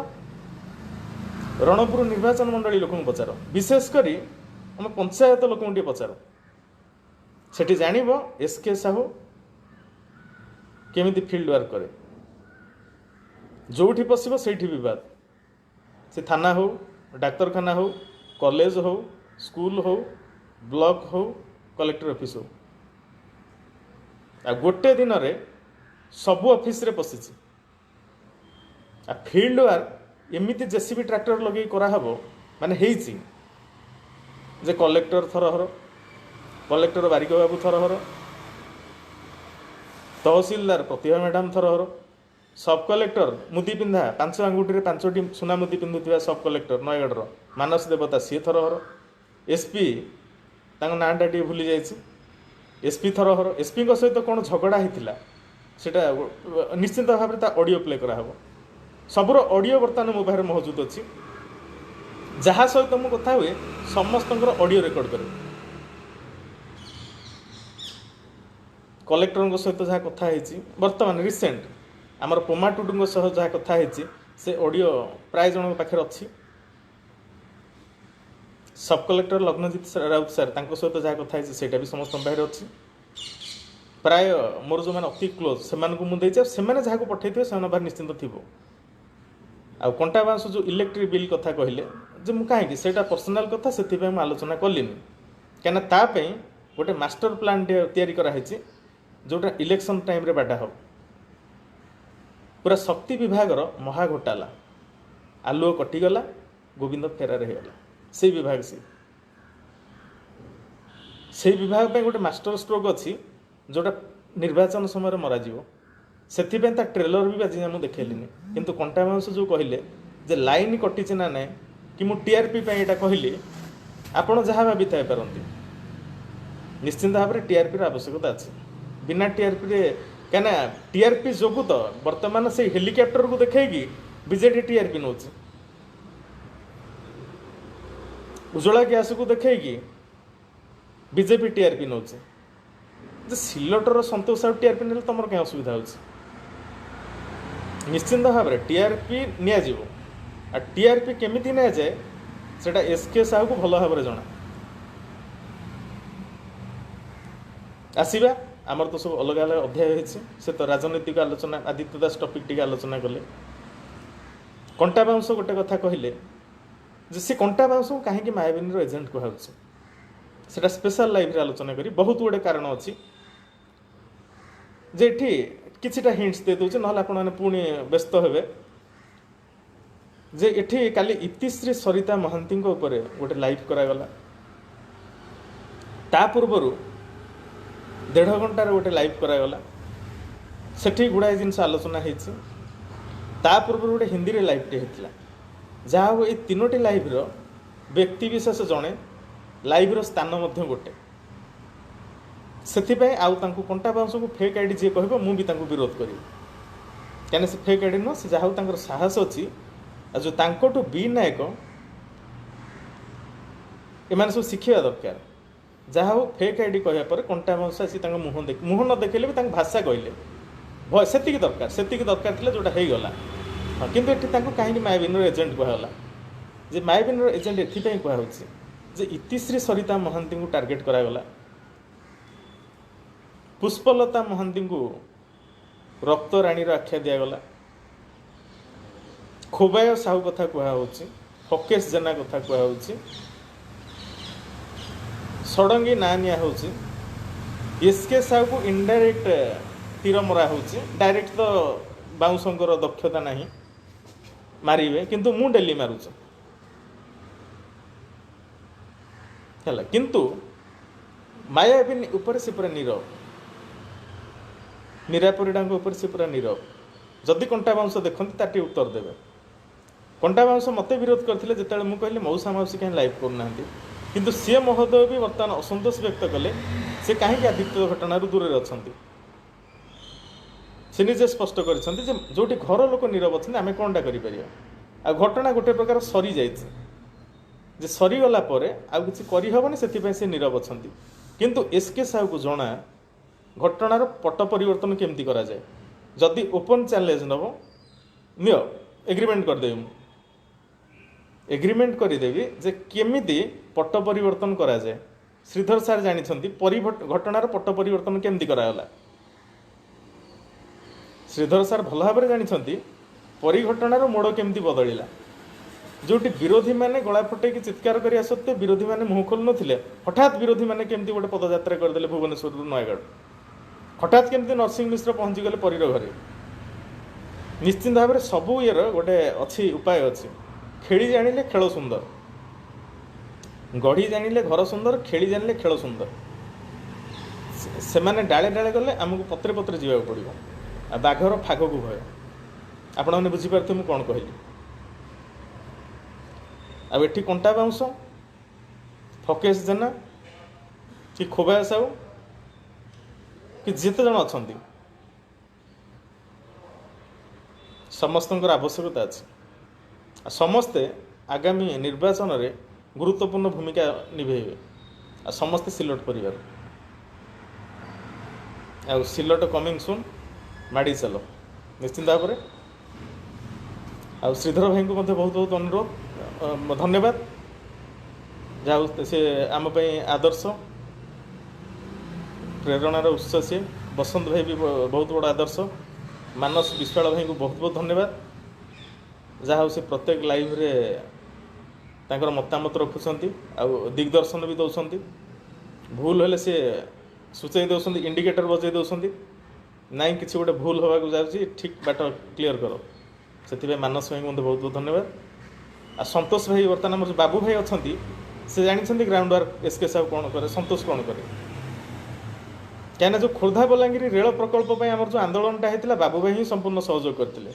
रणपुर निर्वाचन मंडली लोक पचार विशेषकर आम पंचायत लोक पचार सेठी जानिबो एसके साहू केमिति फील्ड वर्क करे जोठी पसिबो सेठी विवाद से थाना हो डाक्तरखाना हो कॉलेज हो स्कूल हो ब्लॉक हो कलेक्टर ऑफिस हो आ गोटे दिन रे सबु ऑफिस रे पसिछि आ फील्ड वर्क एमिति जेसीबी ट्रैक्टर लगे करा हबो माने हेइछि जे कलेक्टर थरहर कलेक्टर बारिक बाबू थरहर तहसीलदार प्रतिभा मैडम थरहर सब कलेक्टर मुदी पिंधा 5 आंगुठी 5टी सुना मुदी पिंधुवा सब कलेक्टर नयगढ़ मानस देवता सी थरहर एसपी नाटा टे भूली जाइए एसपी थरहर एसपी सहित कौन झगड़ा होता सेटा निश्चिंत भाव में ऑडियो प्ले करा सबुर ऑडियो बर्तमान मो पाखे मौजूद अच्छी जहाँ सहित मु कथा हुए समस्त ऑडियो रेकर्ड करे कलेक्टर सहित जहाँ कथा बर्तमान रिसेंट आमर पोमा टुडू सह जहाँ कथा से ऑडियो प्राय जन पाखे अच्छी सब कलेक्टर लग्नजित राउत सर सहित जहाँ कथा से भी समस्त पाखे अच्छी प्राय मोर जो मैंने अति क्लोज से मुझे जहाँ को पठे से बाहर निश्चिंत थी आ कंटा बांस जो इलेक्ट्रिक बिल कथा कहले जे मु कहीं से पर्सनाल कथा से आलोचना कलिनी कहीं गोटे मास्टर प्लान तैयारी कराई जोटा इलेक्शन टाइम रे बाटा हो पूरा शक्ति विभाग महा घोटाला आलुओ कटिगला गोविंद फेरार होगा से विभाग से विभाग पे गोटे मास्टर स्ट्रोक अच्छी जोटा निर्वाचन समय मरा से ट्रेलर भी बाजी मुझे देखेलिनी किंतु कंटा माउस जो कहले जे लाइन कटिचे ना ना कि मु टीआरपी यहाँ कहली आपण जहाँ भावी था पारती निश्चिंत भाव में टीआरपी आवश्यकता अच्छी बिना टीआरपी रे क्या टीआरपी जो तो वर्तमान से हेलिकॉप्टर को देखी बीजेडी टीआरपी नौ उज्ज्वला गैस को देखी बीजेपी टीआरपी नौ सिलटर संतोष साहू टीआरपी ने तुम क्या असुविधा हो निश्चिंत भाव में टीआरपी नि टीआरपी केमी नि जाए सेटा एसके साहू को भल भाव जना आसवा आमर तो सब अलग अलग अध्याय होती से तो राजनीतिक आलोचना आदित्य दास टॉपिक टी आलोचना कले कंटा बाउंस गोटे कथा कहले से कंटा बाउंस को कहीं मायाबीन एजेंट कहूँ स्पेशल लाइव आलोचना करी बहुत गुड़े कारण अच्छी जे किछिटा हिंट्स दे दूचे ना आपने पुणी व्यस्त हे जे एठी काली इतिश्री सरिता महांती गोटे लाइव करागला ता पूर्वर 1.5 घंटार गोटे लाइव करागला सेठी गुड़ाए जिनस आलोचना होता पूर्व गोटे हिंदी रे लाइव टे होता जहाँ हो ये 3टी लाइव रो व्यक्ति विशेष जड़े लाइव रो स्थान मध्य गोटे से आउ कंटा बाउंस को फेक आईडी जी कह मुझे विरोध करी क्या से फेक आईडी नुह से जहाँ साहस अच्छी जो तांकोटू बी नायक एम सब शिखा दरकार जहाँ हो फेक आईडी कहपर कंटा बाउंस आसी मुह न देखेले भी भाषा कहले भय से दरकार थी जोटा हो गला हाँ किंतु ये कहीं मायाबीन एजेंट कहला जे मायाबीन एजेंट एपाई कहूँ जे इतिश्री सरिता महांती को टार्गेट करागला पुष्पलता महांती को रक्त राणी आख्या दिगला खोबाय साहू कथा कहुच्छी फकेश जेना कथा कहुच्छी षडंगी ना निया होची एसके साहू को इनडायरेक्ट तीर मरा होची डायरेक्ट तो बाउंसंकर दक्षता नहीं मारिबे किंतु मु डेली मारुछ हला किंतु मायाबीन ऊपर से पूरा नीरव मीरा परिडा ऊपर से पूरा नीरव जदि कंटा बाउंस देखते ताटी उत्तर देवे कंटा बाउंस मत विरोध करते जिते मुझे कहली मौसा मौसी कहीं लाइव करना किंतु सी महोदय भी बर्तमान असंतोष व्यक्त कले से कहीं आदित्य घटना दूर अच्छा से निजे स्पष्ट कर जो घर लोक नीरव अच्छे आम कौनटा कर घटना गोटे प्रकार सरी जाइए सरीगला आउ कि करहबनी से नीरव अच्छा किंतु एसके साहू को जना घटनार पट परिवर्तन केमती करा जाए जदि ओपन चैलेंज नब नियो एग्रीमेंट करदेवी एग्रीमेंट करदेवी जे केमिति पट परिवर्तन करा जाए श्रीधर सार जानी घटनार पट परिवर्तन केमती करागला श्रीधर सार भल भाव जानी परिघटनार मोड़ केमती बदलिला जोटी विरोधी मैंने गला फटे चित्कार करिया सत्वे विरोधी मैंने मुह खोल नथिले हठात विरोधी मैंने केमती गोटे पदयात्रा करदे भुवनेश्वर नयगढ़ हठात केमती नरसिंह मिश्र पहुंची गले परीर घरे निश्चिंत भाव में सबू ये गोटे अच्छी उपाय अच्छी खेली जानिले खेल सुंदर गढ़ी जानिले घर सुंदर खेली जानिले खेल सुंदर से माने डाले डाले गले आमको पत्रे पत्रे जावाक पड़ो आ बाघर फाग को भय आपण मैंने बुझीपारे मुझे कौन कहली आठी कंटा बाउंस फकेश जेना कि खोबाया साहू कि जिते जन अच्छा समस्त आवश्यकता अच्छे समस्ते आगामी निर्वाचन में गुरुत्वपूर्ण भूमिका निभेबे आ समस्ते सिलट परिवार आ सिलट कमिंग सुन माड़ी चल निश्चिंत भाव में। आ श्रीधर भाई को बहुत बहुत अनुरोध धन्यवाद जहाँ से आम आदर्श प्रेरणार उत्स सी बसंत भाई भी बहुत बड़ा आदर्श मानस विश्वाल भाई को बहुत बहुत धन्यवाद जहाँ से प्रत्येक लाइव रे तांकर मतामत रखुंट आ दिग्दर्शन भी दौरान भूल हेले सी सूचई दौरान इंडिकेटर बजे दौरान नाई कि गोटे भूल होगा जाऊँगी ठीक बाट क्लीयर कर से मानस भाई को बहुत बहुत धन्यवाद। आ संतोष भाई बर्तमान आम बाबू भाई अच्छा से जानी ग्राउंड वर्क एसके साहब कौन करे संतोष कौन करे कहीं जो खोर्धा बलांगीर रेल प्रकल्प आम जो आंदोलनटा होता बाबू भाई ही संपूर्ण सहयोग करते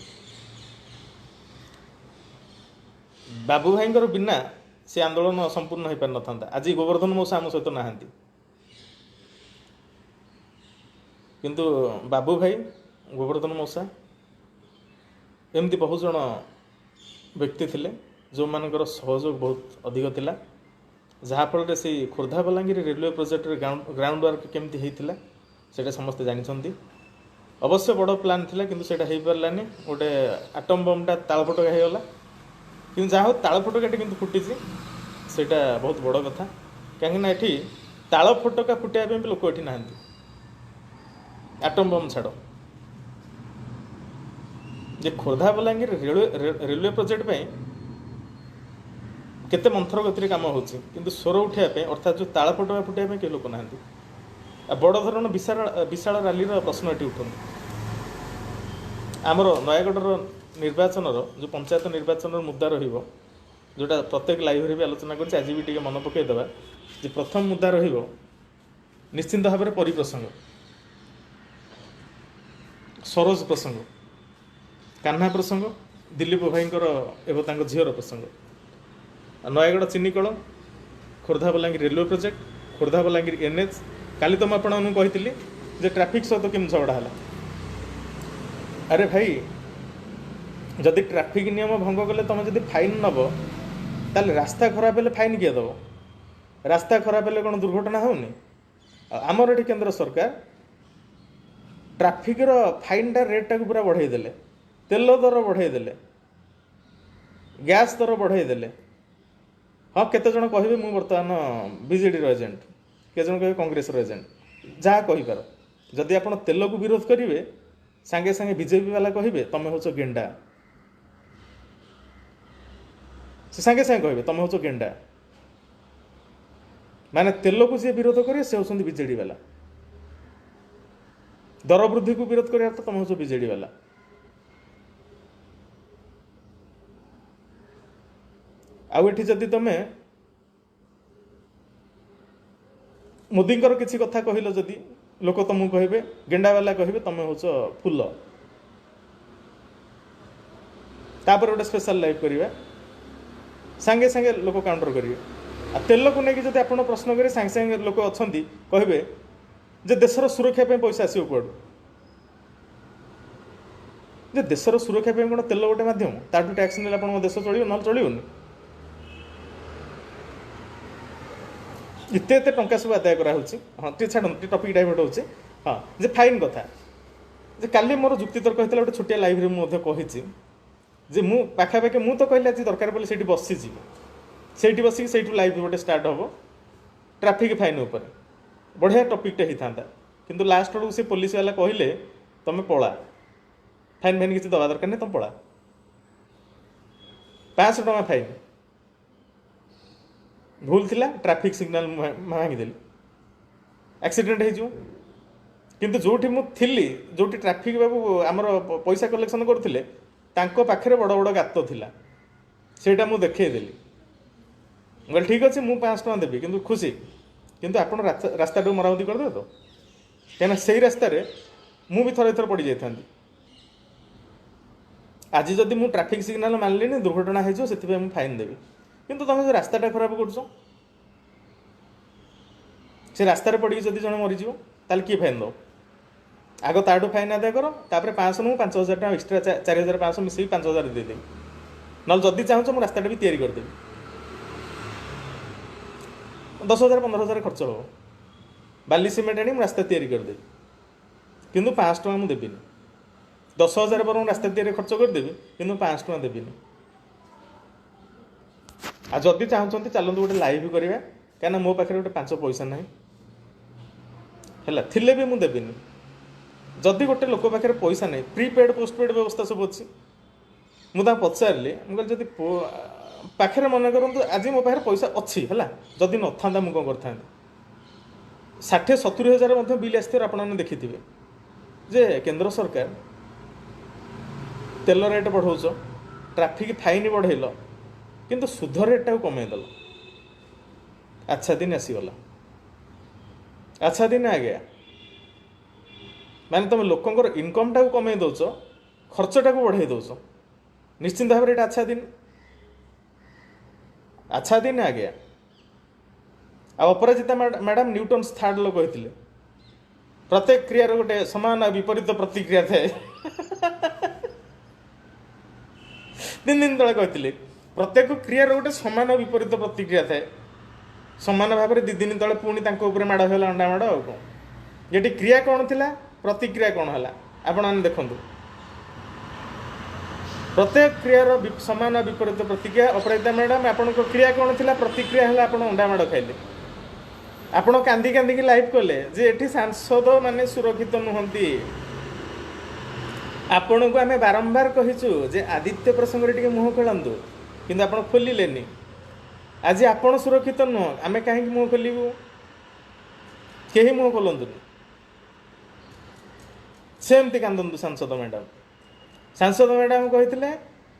बाबू भाई बिना से आंदोलन संपूर्ण हो पार न आज गोवर्धन मौसा आम सहित नहांती किंतु बाबू भाई गोवर्धन मौसा एमती बहुत जन व्यक्ति थे जो मानकर सहयोग बहुत अधिक थिला जहाँफल से Khordha Balangir railway project ground work केमती होता से समस्ते जानते अवश्य बड़ प्लान थिला किंतु सेटा हो पारानी गोटे आटम बमटा तालफटका होगला कि जहाँ हो तालफटकाटी किंतु फुटी सेटा बहुत बड़ कथा कहीं ये ताल फटका फुटाइबा लोक ये ना आटम बम छाड़ जे खोर्धा बलांगीर रेलवे प्रोजेक्ट पे केते मंथर गति काम हो स्वर उठाइबा अर्थात जो ताल फटका फुटाइबा के लोक ना बड़ धरण विशाल रैलीर प्रश्न ये उठु आमर नयागढ़ निर्वाचन जो पंचायत निर्वाचन मुद्दा रहिबो जोटा प्रत्येक लाइव भी आलोचना कर आज भी टे मन पकईदेवा जे प्रथम मुद्दा रहिबो निश्चिंत भाव में परिप्रसंग सरोज प्रसंग कान्हा प्रसंग दिलीप भाई एवं झीर प्रसंग नयागढ़ चिनिकल Khordha Balangir railway project Khordha Balangir NH काली तो मुझे कही जे ट्रैफिक सहित केम झगड़ा है अरे भाई जदि ट्रैफिक नियम भंग कले तुम जब फाइन नब ताले रास्ता खराब हेले फाइन किए दब रास्ता खराब हेले कौन दुर्घटना होनी आमर ये केंद्र सरकार ट्रैफिक फाइनटा रेटा को पूरा बढ़ाईदे तेल दर बढ़ाईदे गैस दर बढ़ाईदे हाँ केते जन कहे मुझे बर्तमान बीजेडी एजेंट के जन कहे कांग्रेस एजेंट जहाँ कहीपर जदि आप तेल को विरोध करेंगे सांगे सांगे बीजेपी वाला कहे तुम हूँ गेंडा से सांगे सांगे कहे तुम हूँ गेंडा माने तेल को जी विरोध करे से होती बीजेडी वाला दर वृद्धि को विरोध कर तो तुम हूँ बीजेडी वाला आउठी जदि तुम मोदी किसी कथा कहल जदि लोक तुमको कहे गेंडा वाला कहे तुम हूँ फुल तापर गोटे स्पेशल लाइव करवा सांगे सांगे लोक काउंटर करेंगे आ तेल को लेकिन जब आप प्रश्न करेंगे सांगे सांगे लोक अच्छा कहे जे देशर सुरक्षा पैसा आसो कौड़ जे देशर सुरक्षा कौन तेल गोटे मध्यम ताठू टैक्स ने आप देश चलो ना चलोनी इते टंका सब आदाय करा हाँ टे छाड़ टपिक डाइवर्ट होचे हाँ जे फाइन कथा जे काली मोर जुक्ति तर्क होता गोटे छोटिया लाइव मुझे कही जे मु पाखापाखि मु तो कहले आज दरकार पड़े से बसीजी से बसिक से लाइव गोटे स्टार्ट हम ट्रैफिक फाइन उपर बढ़िया टपिकटे होता किंतु लास्ट बेलू से पुलिस वाला कहले तुम पला फाइन फाइन किसी दवा दरकार नहीं तुम पला 500 टका फाइन भूल थिला ट्रैफिक सिग्नल भांगीदेली एक्सीडेंट हो किंतु जोठी मु थिली जोठी ट्रैफिक बाबू आमर पैसा कलेक्शन करथिले तांको पाखरे बड़ बड़ गात थिला सेटा मु देखैदेली बोल ठीक अच्छे मु 500 टका देबी किंतु खुशी किंतु आपण रास्ता टाक मरामती करदे तो कहीं से रास्ता मु भी थरे थर पड़ जाती आज जदि मु ट्रैफिक सिग्नल मानलिनी दुर्घटना हो से फाइन देवी किंतु तुम जो रास्ता खराब कर रास्तार पड़ी जब जन मरीज ताल किए फाइन दो आग ताठू फाइन आदाय कर तापर 500 नु 5000 टका एक्सट्रा 4500 मिसेक 5000 देदेवी नल जदि चाहूँ मु रास्ताटा भी तैयारी करदेवी 10,000 15,000 खर्च हो बाली सीमेंट आनी रास्ता तैयारी करदेवी किंतु 500 टଙ୍କା मुझे देवी 10,000 पर रास्ता तैयारी खर्च करदेवी किंतु 500 टଙ୍କା देवी आ जदि चाहूँ चलते गोटे लाइव करवा कहीं मो पाखे गोटे 5 पैसा ना है थिले भी मुझे देवी जदि गोटे लोक पाखे पैसा नहीं प्रीपेड पोस्टपेड व्यवस्था सब अच्छी मुझे पचारि मुझे जब पाखे मन करूँ आज मो पाखे पैसा अच्छी है जदि न था मुझे कौन करता 60-70 हज़ार बिल आसते आपने देखिथे जे केंद्र सरकार तेल रेट बढ़ाऊच ट्राफिक फाइन बढ़ेल किंतु सुध रेटा कमेदेल अच्छा दिन आसीगला अच्छा दिन आ गया माने तुम लोकंर इनकम टाक कमे दौच खर्चटा को बढ़ाई दौच निश्चिंत भाव में अच्छा दिन आ गया अपराजिता मैडम न्यूटन थर्ड लोक कहते प्रत्येक क्रियार गोटे समान विपरीत प्रतिक्रिया थाए दिन तले कहते प्रत्येक क्रियार गोटे समान विपरीत प्रतिक्रिया थाए समान भाव में 2 दिन तले पुणी माड़ है अंडा माड़ आ कौन ये क्रिया कौन थी प्रतिक्रिया कौन है आपण देखु प्रत्येक क्रियार समान विपरीत प्रतिक्रिया अपराजिता मैडम आपण क्रिया कौन थी प्रतिक्रिया है आप अंडा माड़ खाइले आपण कांदी कांदी लाइव कले जे एठी सांसद माने सुरक्षित नुहंती आपण को आमे बारंबार कहिचु जे आदित्य प्रसंग रे टिके मुह खोलंतु किंतु आपण खोलिलेनी आज आपण सुरक्षित नुह आमे काहे मुह खोलिबु केही मुह खोलंतु सेमती कांदंतु सांसद मैडम कहिथिले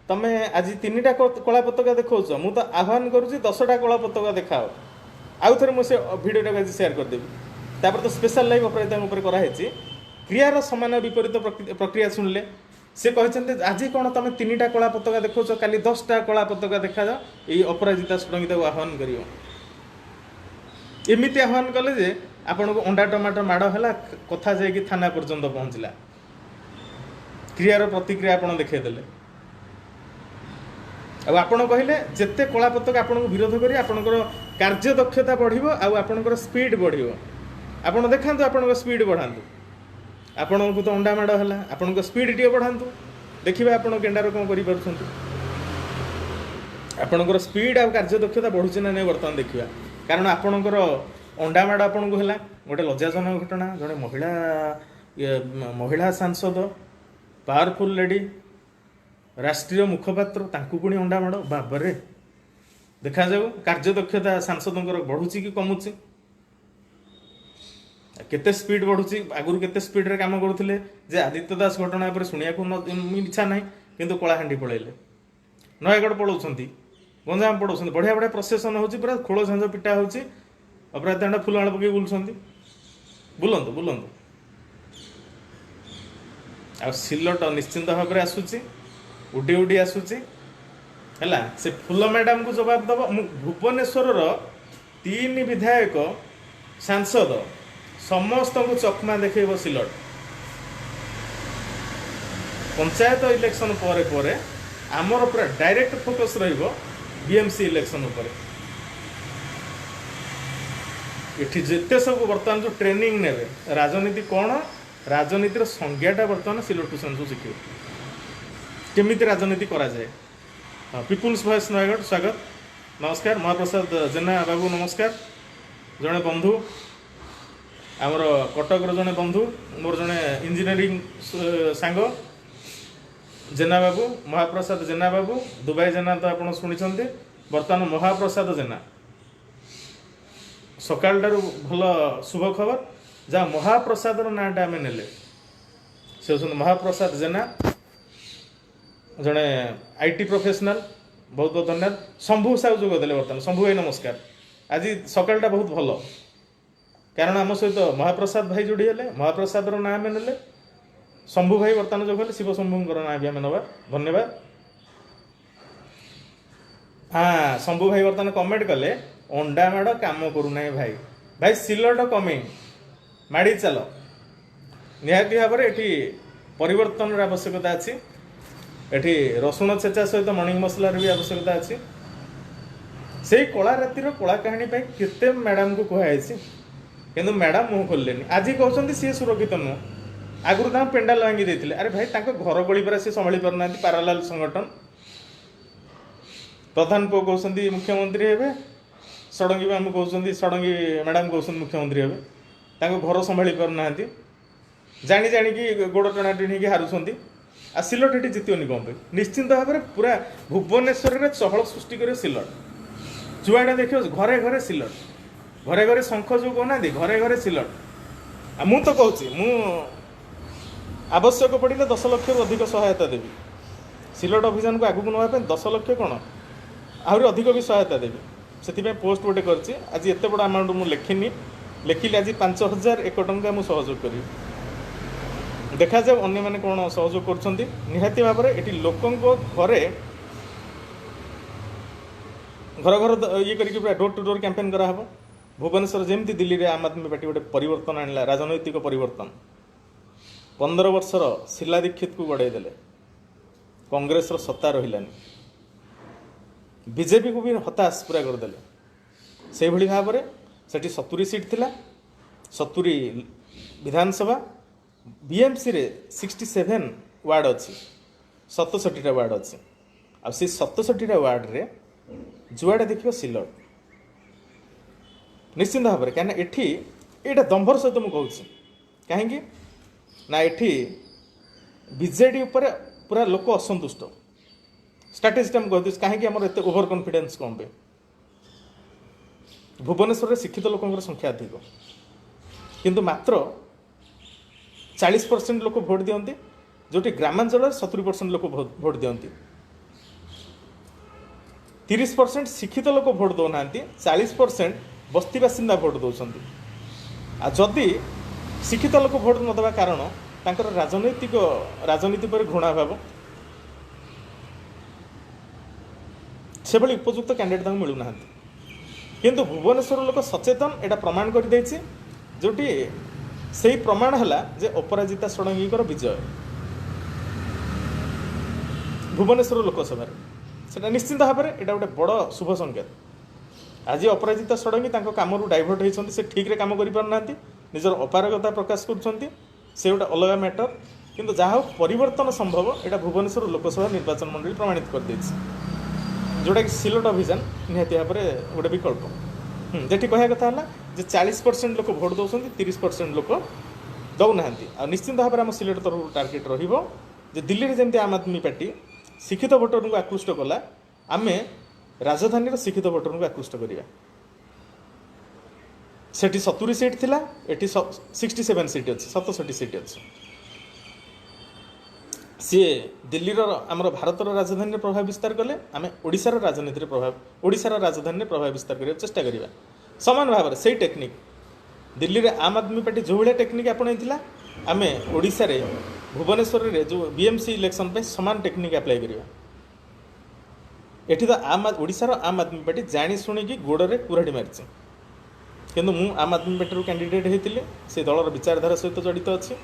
तमे आज 3टा कला पताका देखौछ मु तो आह्वान करूची 10टा कला पताका देखाओ आउ थे मुझे भिडियोटा आज सेयार करदेवी तापर तो स्पेशल लाइव अपराजिता कराई क्रियार समान विपरीत प्रक्रिया शुणिले से कहते आज कौन तुम 3टा कला पताका देखो काली 10टा कला पताका देखा ये अपराजिता षडंगी आह्वान कर एमती आह्वान कले जे आपन को अंडा टमाटर माड़ है कथा जाकि थाना पर्यंत पहुँचला क्रियार प्रतिक्रिया आप देखदेले आपण कहले जिते कला पताका आपन को विरोध करी आपनकर कार्य दक्षता बढ़िबो आ आपनकर स्पीड बढ़िबो आपण देखांतु आपनकर स्पीड बढ़ांतु आपण को तो अंडा माड़ है आपनकर स्पीड टिके बढ़ांतु देखिबा आपण केंडार कौन करि परछंतु आपनकर स्पीड आ कार्य दक्षता बढ़ुछि ना नै वर्तमान देखिबा कारण आपनकर अंडा माड़ आपण को हला गोटे लज्जाजनक घटना जड़े महिला सांसद पावरफुल लेडी राष्ट्रीय मुखपात्र तांकु पुणी अंडा माड़ बाबरे देखा जाऊ कार्य दक्षता सांसदों बढ़ुची कि कमुची केते स्पीड बढ़ुची आगुरी केते स्पीड रे काम करुले जे आदित्य दास घटना पर शुणिया इच्छा ना किंतु कलाहांडी पलैले नयगढ़ पलाउछंती गंजाम पलाउछंती बढ़िया बढ़िया प्रोसेसन होची पूरा खोल झांझ पिटा होची अपराजिता फुलमाଳ पकई बुलुछंती बुलंतु बुलंतु आ सिलट निश्चिंत भाव में आसूची उडी उडी आसूची है से फुल मैडम को जवाब दब भुवनेश्वर 3 विधायक सांसद समस्त को चकमा देखेब सिलट पंचायत इलेक्शन पर आमर पूरा डायरेक्ट फोकस रहिबो बीएमसी इलेक्शन उपर एठी जेते सब वर्तमान जो ट्रेनिंग नेबे राजनीति कौन राजनीतिर संज्ञाटा वर्तमान सिलट टूसन शिखे केमिति राजनीति करा जाए पीपुल्स वॉइस नयगढ़ स्वागत नमस्कार महाप्रसाद जेना बाबू नमस्कार जड़े बंधु आमर कटक जड़े बंधु मोर जड़े इंजीनियरिंग सांग जेना बाबू महाप्रसाद जेना बाबू दुबई जेना तो आप शुणी बर्तमान महाप्रसाद जेना सकाल भल शुभ खबर जहाँ महाप्रसाद नाटा आम ने से महाप्रसाद जेना जड़े आईटी प्रोफेशनल बहुत बहुत धन्यवाद शंभु साहू जोगदेले बर्तमान शंभु भाई नमस्कार आज सकालटा बहुत भल कारण आम सहित महाप्रसाद भाई जोड़ी है महाप्रसाद ना आम ने शंभु भाई बर्तमान जोगले शिव शंभुंर ना भी आम नवा धन्यवाद हाँ शंभु भाई बर्तमान कमेंट कले अंडा माड़ काम करूना भाई भाई सिलट कमिंग माड़ी चल निहाती भाव में ये परिवर्तन आवश्यकता अच्छी एठी रसुण छेचा सहित मणिंग मसलार भी आवश्यकता अच्छी से कला रातिर कला कहानी केते मैडम को कहुई कि मैडम मुँह खोलें आज कहते सी सुरक्षित नुह आगुरी तक पेंडाल भांगी देते अरे भाई घर गली पर सी संभाली पारना पारालाल संगठन प्रधान पु कहते मुख्यमंत्री हे षडंगी मैम कहते षडंगी मैडम कहते मुख्यमंत्री हे घर संभाली पारना जाणी जाणी गोड़ टणा टेणी हारुंट आ सिलट ये जितनी कौन पे निश्चिंत भाव में पूरा भुवनेश्वर में चहल सृष्टि कर सिलट जुआड़े देख घरे घरे सिलट घरे घरे शंख जो कहना घरे घरे सिलट मु तो कहूँ मु आवश्यक पड़े 10 लाख रु अधिक सहायता देवी सिलट अभियान को आगू नापी 10 लाख कौन आहरी अधिक भी सहायता देवी से पोस्ट गोटे कर आज एत बड़ अमाउंट मुझे लिखिनी लिखिली आज 5001 टंका मुझे सहयोग करी देखा जाए अन्य मैंने कौन सहयोग कर निहाती भाव में ये लोकों घरे घर घर ये करके पूरा डोर टू डोर कैंपेन कराहब भुवनेश्वर जमी दिल्ली में आम आदमी पार्टी गोटे परिवर्तन आणला राजनैतिक परिवर्तन 15 वर्षर शीला दीक्षित को गड़ेदेले कांग्रेस सत्ता रहिलानी बीजेपी को भी हताश पूरा करदेले से भली भाव में सेठी 70 सीट थिला 70 विधानसभा बीएमसी रे 67 वार्ड अच्छी 67टा वार्ड अच्छी आ 67टा वार्ड रे जुआड़े देखिए सिलट निश्चिंत भाव में कहीं एठी एटा दंभर सहित मुझे कहूँ कहीं ना एठी बीजेडी उपर पूरा लोक असंतुष्ट स्ट्राटेजीटा मुझे कहूँ कहीं आम एत ओभर कॉन्फिडेंस कौन पे भुवनेश्वर में शिक्षित लोकों संख्या अधिक किंतु मात्र 40% लोक भोट दियंती जोटी ग्रामांचल 70% लोक भोट दियंती 30% शिक्षित लोक भोट दौना 40% बस्ती बासिंदा भोट दौरान जदि शिक्षित लोक भोट न देवा कारण तांकर राजनीति पर घृणा भाव से भली उपयुक्त कैंडिडेट मिलूना किंतु भुवनेश्वर लोक सचेतन एटा प्रमाण कर देछि जोटी से प्रमाण है जे अपराजिता षडंगी विजय भुवनेश्वर लोकसभा से निश्चिंत भाव में यहाँ गोटे बड़ शुभ संकेत आज अपराजिता षडंगी कम डाइभर्ट होती से ठीक रे काम करना निजर अपारगता प्रकाश कर गोटे अलग मैटर किंतु जहाँ परिवर्तन संभव यहाँ भुवनेश्वर लोकसभा निर्वाचन मंडली प्रमाणित कर देछि जोटा कि सिलट अभियान निहाती भाव में गोटे विकल्प जेठी कह कथा है जे 40% लोक भोट दौरान 30% लोक दौना आ निश्चिंत भाव में आम सिलेट तरफ टार्गेट रे दिल्ली में जमी आम आदमी पार्टी शिक्षित भोटर को आकृष्ट कला आम राजधानी शिक्षित भोटर को आकृष्ट करवा सेठी 70 सीट थिला एठी 67 सीट अच्छी 67 सीट अच्छी सी दिल्ली आमर भारतर राजधानी प्रभाव विस्तार कले आम ओडिशार राजनीति प्रभाव ओडिशार राजधानी प्रभाव विस्तार करने चेष्टा करवा समान भाव में से टेक्निक दिल्ली में आम आदमी पार्टी जो भाया टेक्निक आपणा आम ओडिशा रे भुवनेश्वर रे जो बीएमसी इलेक्शन पे समान टेक्निक अप्लाई करवा एठी तो ओडिशार आम आदमी पार्टी जानी शुणिकी गोड़े कुराड़ी मारी किंतु मु आम आदमी पार्टी कैंडिडेट होती से दलर विचारधारा सहित जड़ित अच्छी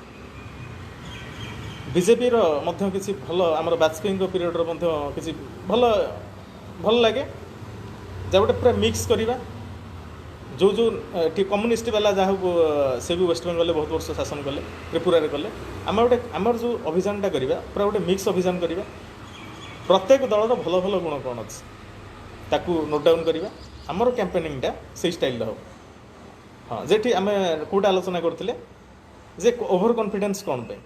बीजेपी किसी भल आम वाजपेयी पीरियड किसी भल भल लगे जब गोटे पूरा मिक्स करवा जो जो कम्युनिस्ट वाला जहाँ से भी वेस्ट बेंगल बहुत वर्ष शासन कले त्रिपुरा रे कले आम गोटे आमर जो अभियानटा करवा पूरा गोटे मिक्स अभियान करवा प्रत्येक दलर भल भल गुण कौन अच्छी ताकू नोट डाउन करवा आमर कैंपेनिंगटा से स्टाइल हो हाँ जेठी आम कौटा आलोचना करते जे ओभर कॉन्फिडेंस कौन पे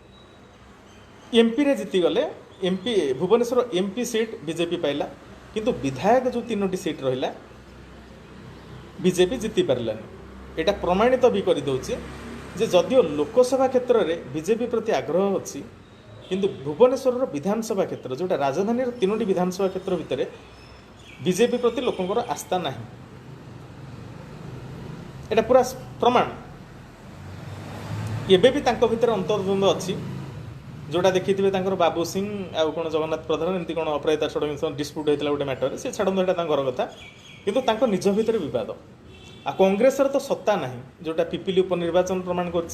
एमपी रे जीती गले MP Bhubaneswar MP seat BJP पाइला किंतु विधायक जो 3टी सीट रहिला बीजेपी जीति पारलानी एटा प्रमाणित भी कर दउछि जे जदियो लोकसभा क्षेत्र में बीजेपी प्रति आग्रह अच्छी किंतु भुवनेश्वर विधानसभा क्षेत्र जोटा राजधानी 3टी विधानसभा क्षेत्र भितर बीजेपी प्रति लोकंकर आस्था नहीं एटा पूरा प्रमाण एबे भी तांको भितर अंतर्द्वंद अच्छी जोटा देखी थे बाबू सिंह आउ कौन जगन्नाथ प्रधान एमती कौन अपराजिता षडंगी डिस्प्यूट होता गोटे मैटर से छाड़ू यहाँ घर कथा किंतु निज भितर बद आ कांग्रेस तो सत्ता ना जोटा पिपिली उपनिर्वाचन प्रमाण कर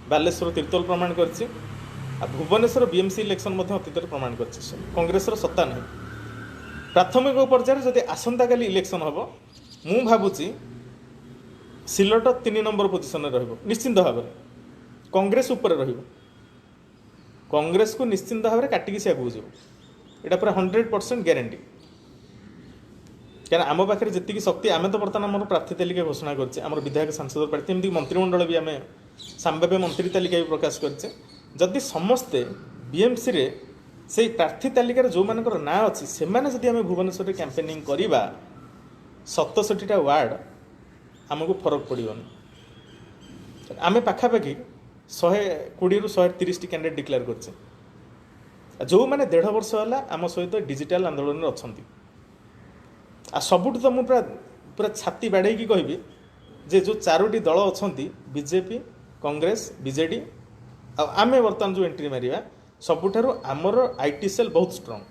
बालेश्वर तीर्तोल प्रमाण कर आ भुवनेश्वर बीएमसी इलेक्शन अतीत प्रमाण कर कांग्रेस सत्ता नहीं प्राथमिक पर्यायर जदि आसंता काली इलेक्शन हम मु भावुची सिलट 3 नंबर पोजिशन निश्चिंत भाव कांग्रेस उपर कांग्रेस को निश्चिंत भाव में काटिकी से आगे यहाँ पूरा 100% ग्यारंटी क्या आम पाखे जी शक्ति आम तो बर्तमान आम प्रार्थी तालिका घोषणा करचे आम विधायक सांसद प्रार्थी एमती मंत्रिमंडल भी आम सांबाव्य मंत्री तालिका भी प्रकाश करचे जदि समस्ते बीएमसी रे से प्रार्थी तालिकार जो मानकर ना अच्छी से जदि आम भुवनेश्वर कैंपेनिंग करवा 67टा वार्ड आमको फरक पड़ोनी आम पाखापाखि 120 ରୁ 130 टी कैंडिडेट डिक्लेयर करचे जो मैंने 1.5 वर्ष है आम सहित डिजिटल आंदोलन अच्छा आ सबुठ तो मुझे पूरा छाती बाड़े कहि जे जो 4टी दल अच्छा बीजेपी कांग्रेस बीजेडी आमे बर्तमान जो एंट्री मारिया सबुठारु आमर आईटी सेल बहुत स्ट्रांग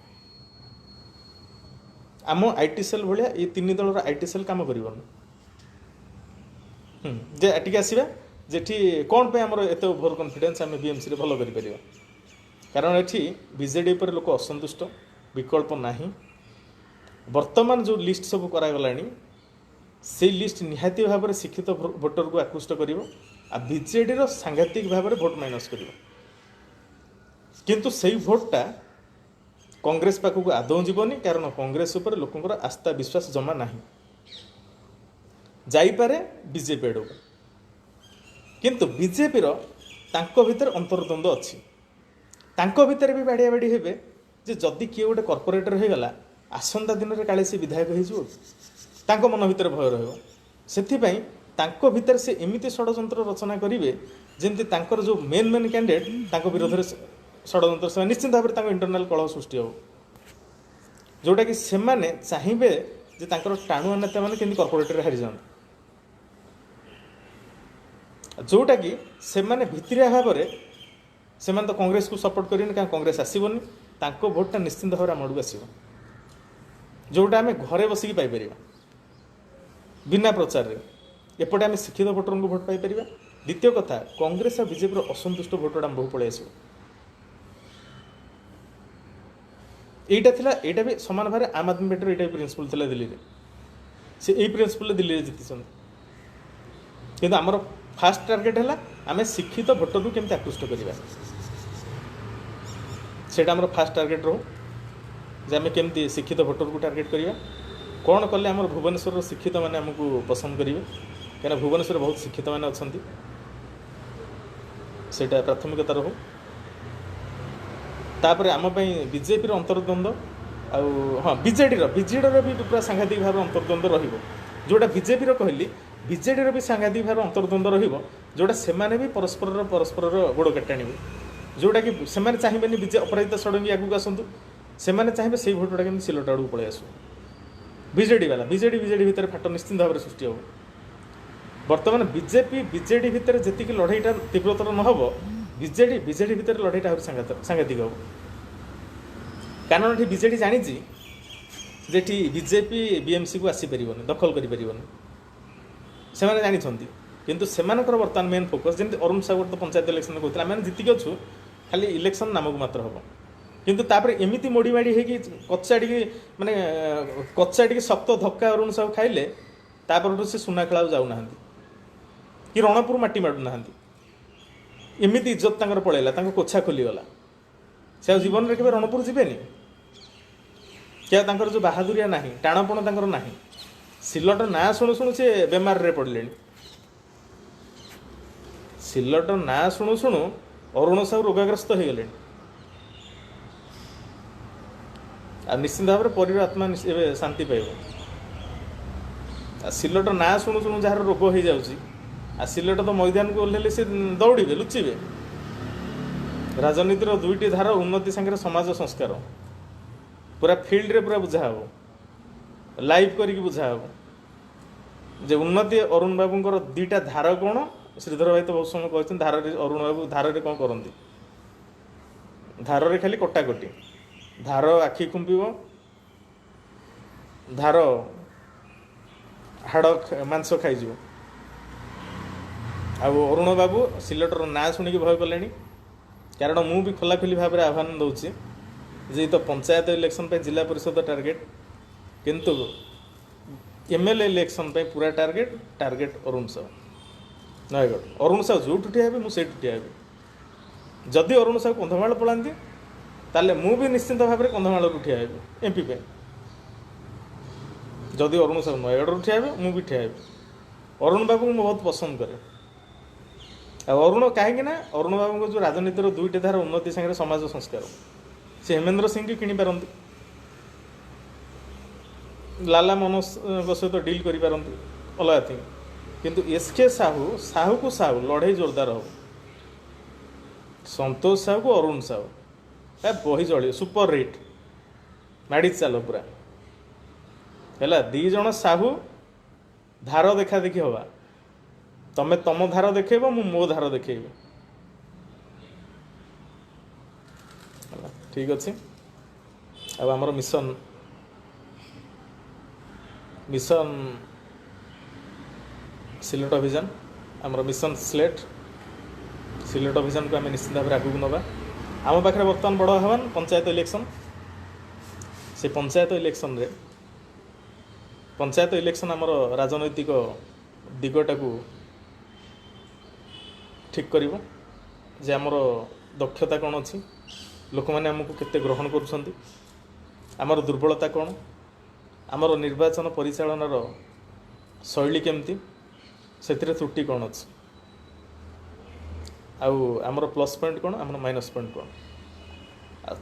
आम आईटी सेल भाया ये 3 दलर आईटी सेल काम कर जे टी आसवा जेठी कौन पे आमर एत ओभर कॉन्फिडेंस आम बीएमसी रे भल कर कारण एठी बीजेडी पर लोक असंतुष्ट विकल्प नहीं वर्तमान जो लिस्ट सब करागलानी से लिस्ट निहाती भाव में शिक्षित भोटर को आकृष्ट कर बीजेडी सांघातिक भाव में भोट माइनस कर किंतु से भोटा कांग्रेस पाखक आदौ जीवनी कारण कांग्रेस उपर लोकंर आस्था विश्वास जमा नहीं जाइपारे बीजेपी आड़ किंतु बीजेपी भीतर अंतर्द्वंद अच्छी भितर भी बाड़िया बाड़ी हे जे जदि किए गोटे कॉर्पोरेटर हो गला आसंता दिन में काले से विधायक हो मन भीतर भय रही भितर से एमती षड्यंत्र रचना करेंगे जमती जो मेन मेन कैंडिडेट विरोध में षड्यंत्र से निश्चित भाव में इंटरनाल कलह सृष्टि हो जोटा कि सेमाने चाहिए जे टाणुआ नेता मैंने केमती कॉर्पोरेटर हारी जाए जोटा कि सेमाने भितरिया भाव में तो कांग्रेस को सपोर्ट करें क्या कांग्रेस आसबनी भोटा निश्चिंत भाव आम आस जोटा आम घरे बसिक पाइपर बिना प्रचार रे एपटे आम शिक्षित भोटर को भोट पाइपर द्वितीय कथा कांग्रेस और बीजेपी असंतुष्ट भोटर आम बहु पलि आस यहाँ भी सामान भाव आम आदमी पार्टी यहाँ प्रिंसिपल था दिल्ली में से यही प्रिंसिपल दिल्ली में जीति किंतु आमर फास्ट टार्गेट है आम शिक्षित भोटर को केमती आकृष्ट करवा से फास्ट टार्गेट रो जे आम केमती शिक्षित भोटर को टार्गेट करवा कौन कले आम भुवनेश्वर शिक्षित मैंने आमको पसंद करेंगे क्या भुवनेश्वर बहुत शिक्षित मैंने अच्छा से प्राथमिकता रो तापर आम बीजेपी अंतर्द्वंद हाँ बीजेडी भी पूरा सांघातिक भाव अंतर्द्वंद रोटा बीजेपी कहली बीजेडी भी सांघातिक भाव अंतर्द्वंद रोटा से भी परस्पर गोड़ काटी आने जोटा कि से चाहिए बीजे अपराजिता षडंगी आगे आसतु से चाहिए से भोटा के सिलट आड़ पलि आसू बीजेडी वाला बीजेडी भितर फाट निश्चित भाव में सृष्टि हो बर्तमान बीजेपी बीजेडी भितर जी लड़ाईटा तीव्रतर न हो बीजेडी भितर लड़ाईटा आहुरी सांघातिक हम कारण ये बीजेडी जानी जे बीजेपी बीएमसी को आसीपर दखल कर जानी किंतु सेमानकर बर्तमान मेन फोकस जमी अरुण सागर तो पंचायत इलेक्शन कहते आम जीतिक अच्छु खाली इलेक्शन नामक मात्र हम किंतु तापर एमती मोड़ी माड़ी होगी कचाड़ी माने कचाड़ी शक्त धक्का अरुण साहू खाइले तापर से सुना खेला जाऊना कि रणपुर माटी माडुना एमती इज्जत तंकर पड़ेगा कोछा खोलीगला से जीवन में केवल रणपुर जीवेनि क्या जो बाहादुरिया ना टाणपण तंकर ना सिलट ना शुणु शुणु से बेमार रे पड़े सिलट ना शुणु शुणु अरुण साहू रोगाग्रस्त हो गले निश्चित भाव में परिवार आत्मा शांति पाइब सिलट ना शुणु शुणु जार रोग हो जाऊँगी आ सिलट तो मैदान को ओह्लैले से दौड़े लुचिबे राजनीतिर दुईटी धार उन्नति सांगे समाज संस्कार पूरा फील्ड रे पूरा बुझा हम लाइव करके बुझा हम जे उन्नति अरुण बाबूंकर दीटा धार कौन श्रीधर भाई तो बहुत समय कहते धार अरुण बाबू धार रे कौन करती धार रे खाली कटाकटी धार आखि खुंपिब धार हाड़ मांस खाई अरुण बाबू सिलेटर ना शुणिक भय कले कारण मु भी खोलाखोली भाव में आह्वान दूसरी जे तो पंचायत इलेक्शन पे जिला परिषद टार्गेट किंतु एमएलए इलेक्शन पे पूरा टार्गेट टार्गेट अरुण साहू नयगढ़ अरुण साहू जो ठिया हे मुझे ठिया हे जदि अरुण साहू कंधमाल पलांती ताले मु भी निश्चिंत भाव में कंधमाल ठिया हे एमपी पे जदि अरुण साहू नयगढ़ ठिया हे मु भी ठिया हे अरुण बाबू को बहुत पसंद करे अरुण कहीं अरुण बाबू को जो राजनीतिर दुईटी धार उन्नति सागर समाज संस्कार से हेमेंद्र सिंह की किणी पारती लाला मनोज सहित डील कर पारती अलग थिंग किंतु एसके साहू साहू को साहू लड़े जोरदार हो संतोष साहू को अरुण साहू बही चढ़ सुपर हिट माड़ी चाल पूरा है दी जन साहू धार देखा देखी हवा तमें तम धार देखेब मु मो धार देखेबी ठीक अच्छे अब आमर मिशन मिशन सिलेट अभियान आमर मिशन सिलेट अभियान को आम निश्चित भाव आगू नवा आम पाखे बर्तमान बड़ आह्वान पंचायत इलेक्शन से पंचायत इलेक्शन आमर राजनैतिक दिगटा को ठीक करिवो जे आमर दक्षता कौन अच्छी लोक मैंने आमको केते ग्रहण करुछंती आमर दुर्बलता कौन आमर निर्वाचन परिचालनार शैली केमती से त्रुटि कौन अच्छी आमर प्लस पॉइंट कौन आमर माइनस पॉइंट कौन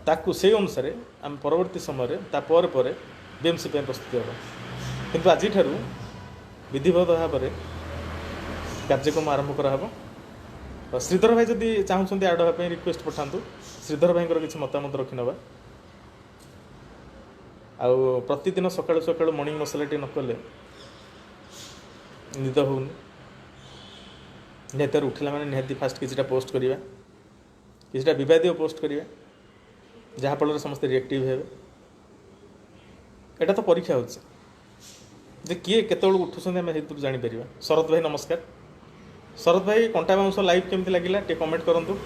ताकू से अनुसार आम परवर्ती समय तापर पर बीएमसी प्रस्तुति हम किंतु आज विधिवत भाव में कार्यक्रम आरंभ कराहब श्रीधर भाई जदि चाहते आड हाँपाई रिक्वेस्ट पठातु श्रीधर भाई किसी मतामत रखी नवा प्रतिदिन सकाळु सकाळु मॉर्निंग मसला टे नकले निद होनी निहत उठला मैंने निहती फास्ट किसी पोस्ट करवा किसी विवादीय पोस्ट करवा जहाँफल समस्त रिएक्टिव हे एटा तो परीक्षा हो किए केत उठुं आम जापर शरद भाई नमस्कार शरद भाई कंटा बाउंस लाइव केमती लगे टे कमेंट करूँ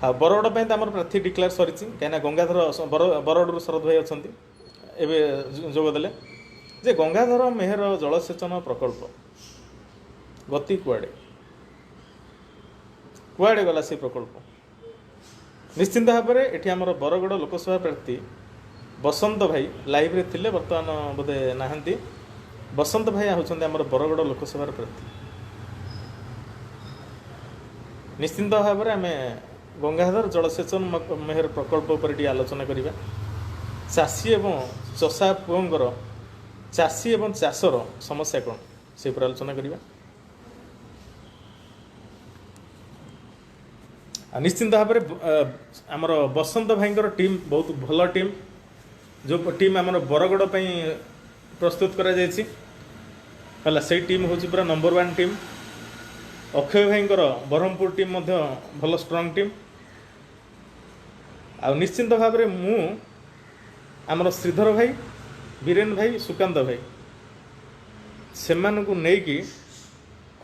हाँ बरगड़ पर आम प्रार्थी डिक्लेयर सरी कहीं गंगाधर बरगड़ शरद भाई अच्छा जोगदे जे गंगाधर मेहर जलसेचन प्रकल्प गति कुआड़े कुआड़े गला से प्रकल्प निश्चिंत भाव में ये आम बरगड़ लोकसभा प्रार्थी बसंत भाई लाइव रे थिले बर्तमान बोधे नहांती बसंत भाई होउछन्ते आमर बरगड़ लोकसभा प्रार्थी निश्चिंत भाव में आम गंगाधर जलसेचन मेहर प्रकल्प उपर आलोचना करिबा चाषी एवं चषा पुओंकर चाषी एवं चाषर समस्या कौन से पर आलोचना करिबा निश्चिंत भाव में आमर बसंत भाईंकर टीम बहुत भल टीम जो टीम आमर बरगड़ प्रस्तुत करा जायछि हला से टीम हूँ पूरा नंबर 1 टीम अक्षय भाईंकर ब्रह्मपुर टीम मध्य भल स्ट्रंग टीम आ निश्चिंत भाव में मु आमर श्रीधर भाई बीरेन भाई सुकांत भाई से नहीं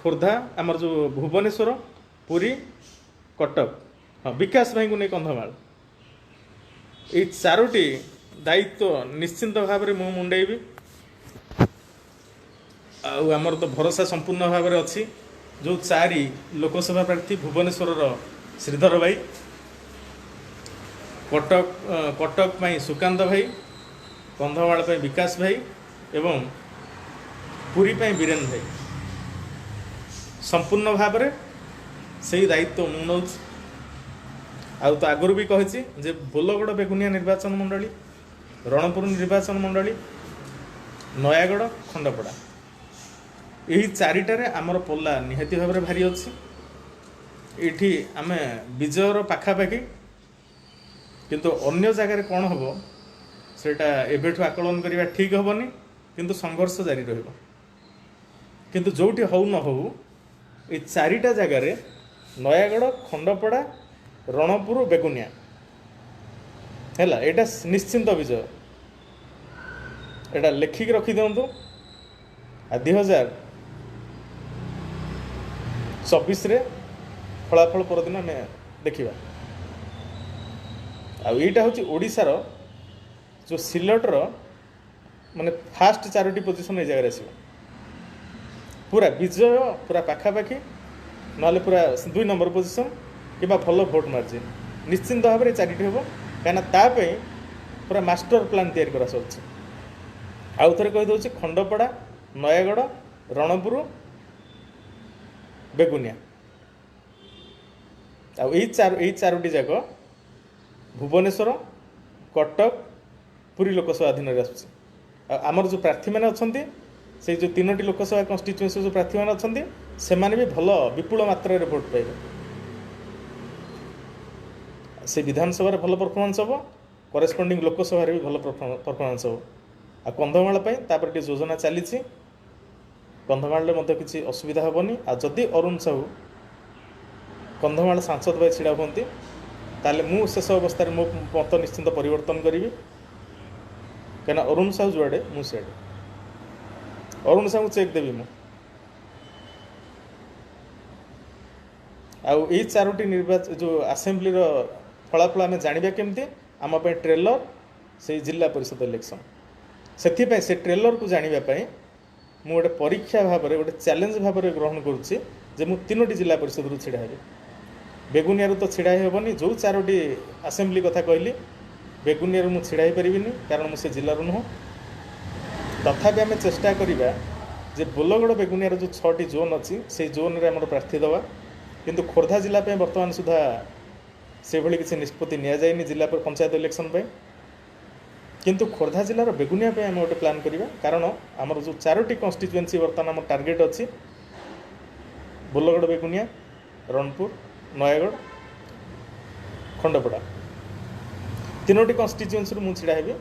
खोर्धा आमर जो भुवनेश्वर पुरी कटक हाँ विकास भाई को नहीं कंधमाल ये चारोटी दायित्व निश्चिंत भाव में मु मुंडेबी आमर तो भरोसा संपूर्ण भाव में अच्छी जो 4 लोकसभा प्रार्थी भुवनेश्वर श्रीधर भाई कटक सुकांत भाई कंधमाल विकास भाई एवं पुरी बीरेन भाई संपूर्ण भाव में से दायित्व मु नौ तो आगुरी भी कही जे बोलगड़ बेगुनिया निर्वाचन मंडली रणपुर निर्वाचन मंडली नयागढ़ खंडपड़ा यही 4टार आमर पल्ला निहाती भाव में भारी अच्छी ये आम विजयर पाखापाखि किंतु अन्य जगार कौन हम सेटा एबेठु आकलन करवा ठीक हेनी किंतु संघर्ष जारी रहिबो किंतु जोटी हौ न हौ ये 4टा जगार नयागढ़ खंडपड़ा रणपुर बेगुनिया है यहाँ निश्चिंत विजय एटा लेखिक रखी दिंतु 2024 रे ଫଳାଫଳ ପରଦିନ ଆମେ ଦେଖିବା। ଆଉ ଏଇଟା ହେଉଛି ଓଡ଼ିଶାର ଯେଉଁ ସିଲଟର ମାନେ ଫାଷ୍ଟ 4ଟି ପୋଜିସନ୍ ଏଇ ଜାଗାରେ ଆସିବ। ପୁରା ବିଜୟ ପୁରା ପାଖାପାଖି, ନହେଲେ ପୁରା 2 ନମ୍ବର ପୋଜିସନ୍ କିମ୍ବା ଭଲ ଭୋଟ୍ ମାର୍ଜିନ୍ ନିଶ୍ଚିନ୍ତ ଭାବରେ 4ଟି ହେବ। କାହିଁକିନା ତା ପାଇଁ ପୁରା ମାଷ୍ଟର ପ୍ଲାନ୍ ତିଆରି କରାଯାଉଛି। ଆଉ ଥରେ କହିଦେଉଛି, ଖଣ୍ଡପଡ଼ା, ନୟାଗଡ଼, ରଣପୁର, ବେଗୁନିଆ। ଆଉ ଏଇ 4ଟି ଯାକ ଭୁବନେଶ୍ୱର, କଟକ, ପୁରୀ ଲୋକସଭା ଅଧୀନରେ ଆସୁଛି। ଆଉ ଆମର ଯେଉଁ ପ୍ରାର୍ଥୀମାନେ ଅଛନ୍ତି, ସେଇ ଯେଉଁ 3ଟି ଲୋକସଭା କନଷ୍ଟିଚ୍ୟୁଏନ୍ସି ଯେଉଁ ପ୍ରାର୍ଥୀମାନେ ଅଛନ୍ତି, ସେମାନେ ବି ଭଲ ବିପୁଳ ମାତ୍ରାରେ ଭୋଟ୍ ପାଇବେ। ସେ ବିଧାନସଭାରେ ଭଲ ପରଫର୍ମାନ୍ସ ହେବ, କରେସ୍ପଣ୍ଡିଂ ଲୋକସଭାରେ ବି ଭଲ ପରଫର୍ମାନ୍ସ ହେବ। ଆଉ କନ୍ଧମାଳ ପାଇଁ ତାପରେ ଟିକେ ଯୋଜନା ଚାଲିଛି, କନ୍ଧମାଳରେ ମଧ୍ୟ କିଛି ଅସୁବିଧା ହେବନି। ଆଉ ଯଦି ଅରୁଣ ସାହୁ କନ୍ଧମାଳ ସାଂସଦ ଭାଇ ଛିଡ଼ା ହୁଅନ୍ତି, ତାହେଲେ ମୁଁ ଶେଷ ଅବସ୍ଥାରେ ମୋ ମତ ନିଶ୍ଚିନ୍ତ ପରିବର୍ତ୍ତନ କରିବି। କାହିଁକିନା ଅରୁଣ ସାହୁ ଯୁଆଡ଼େ ମୁଁ ସିଆଡ଼େ, ଅରୁଣ ସାହୁଙ୍କୁ ଚେକ୍ ଦେବି ମୁଁ। ଆଉ ଏଇ 4ଟି ଯେଉଁ ଆସେମ୍ବଲିର ଫଳାଫଳ ଆମେ ଜାଣିବା କେମିତି? ଆମ ପାଇଁ ଟ୍ରେଲର ସେଇ ଜିଲ୍ଲା ପରିଷଦ ଇଲେକ୍ସନ୍। ସେଥିପାଇଁ ସେ ଟ୍ରେଲରକୁ ଜାଣିବା ପାଇଁ ମୁଁ ଗୋଟେ ପରୀକ୍ଷା ଭାବରେ, ଗୋଟେ ଚ୍ୟାଲେଞ୍ଜ ଭାବରେ ଗ୍ରହଣ କରୁଛି ଯେ ମୁଁ 3ଟି ଜିଲ୍ଲା ପରିଷଦରୁ ଛିଡ଼ା ହେବି। ବେଗୁନିଆରୁ ତ ଛିଡ଼ା ହେବନି। ଯେଉଁ 4ଟି ଆସେମ୍ବଲି କଥା କହିଲି, ବେଗୁନିଆରୁ ମୁଁ ଛିଡ଼ା ହେଇପାରିବିନି, କାରଣ ମୁଁ ସେ ଜିଲ୍ଲାରୁ ନୁହଁ। ତଥାପି ଆମେ ଚେଷ୍ଟା କରିବା ଯେ ବୋଲଗଡ଼ ବେଗୁନିଆର ଯେଉଁ 6ଟି ଜୋନ୍ ଅଛି, ସେଇ ଜୋନ୍ରେ ଆମର ପ୍ରାର୍ଥୀ ଦେବା। କିନ୍ତୁ ଖୋର୍ଦ୍ଧା ଜିଲ୍ଲା ପାଇଁ ବର୍ତ୍ତମାନ ସୁଦ୍ଧା ସେଭଳି କିଛି ନିଷ୍ପତ୍ତି ନିଆଯାଇନି ଜିଲ୍ଲା ପଞ୍ଚାୟତ ଇଲେକ୍ସନ୍ ପାଇଁ। କିନ୍ତୁ ଖୋର୍ଦ୍ଧା ଜିଲ୍ଲାର ବେଗୁନିଆ ପାଇଁ ଆମେ ଗୋଟେ ପ୍ଲାନ୍ କରିବା। କାରଣ ଆମର ଯେଉଁ 4ଟି କନଷ୍ଟିଚ୍ୟୁଏନ୍ସି ବର୍ତ୍ତମାନ ଆମର ଟାର୍ଗେଟ୍ ଅଛି, ବୋଲଗଡ଼ ବେଗୁନିଆ, ରଣପୁର, ନୟାଗଡ଼, ଖଣ୍ଡପଡ଼ା, 3ଟି କନଷ୍ଟିଚ୍ୟୁଏନ୍ସିରୁ ମୁଁ ଛିଡ଼ା ହେବି।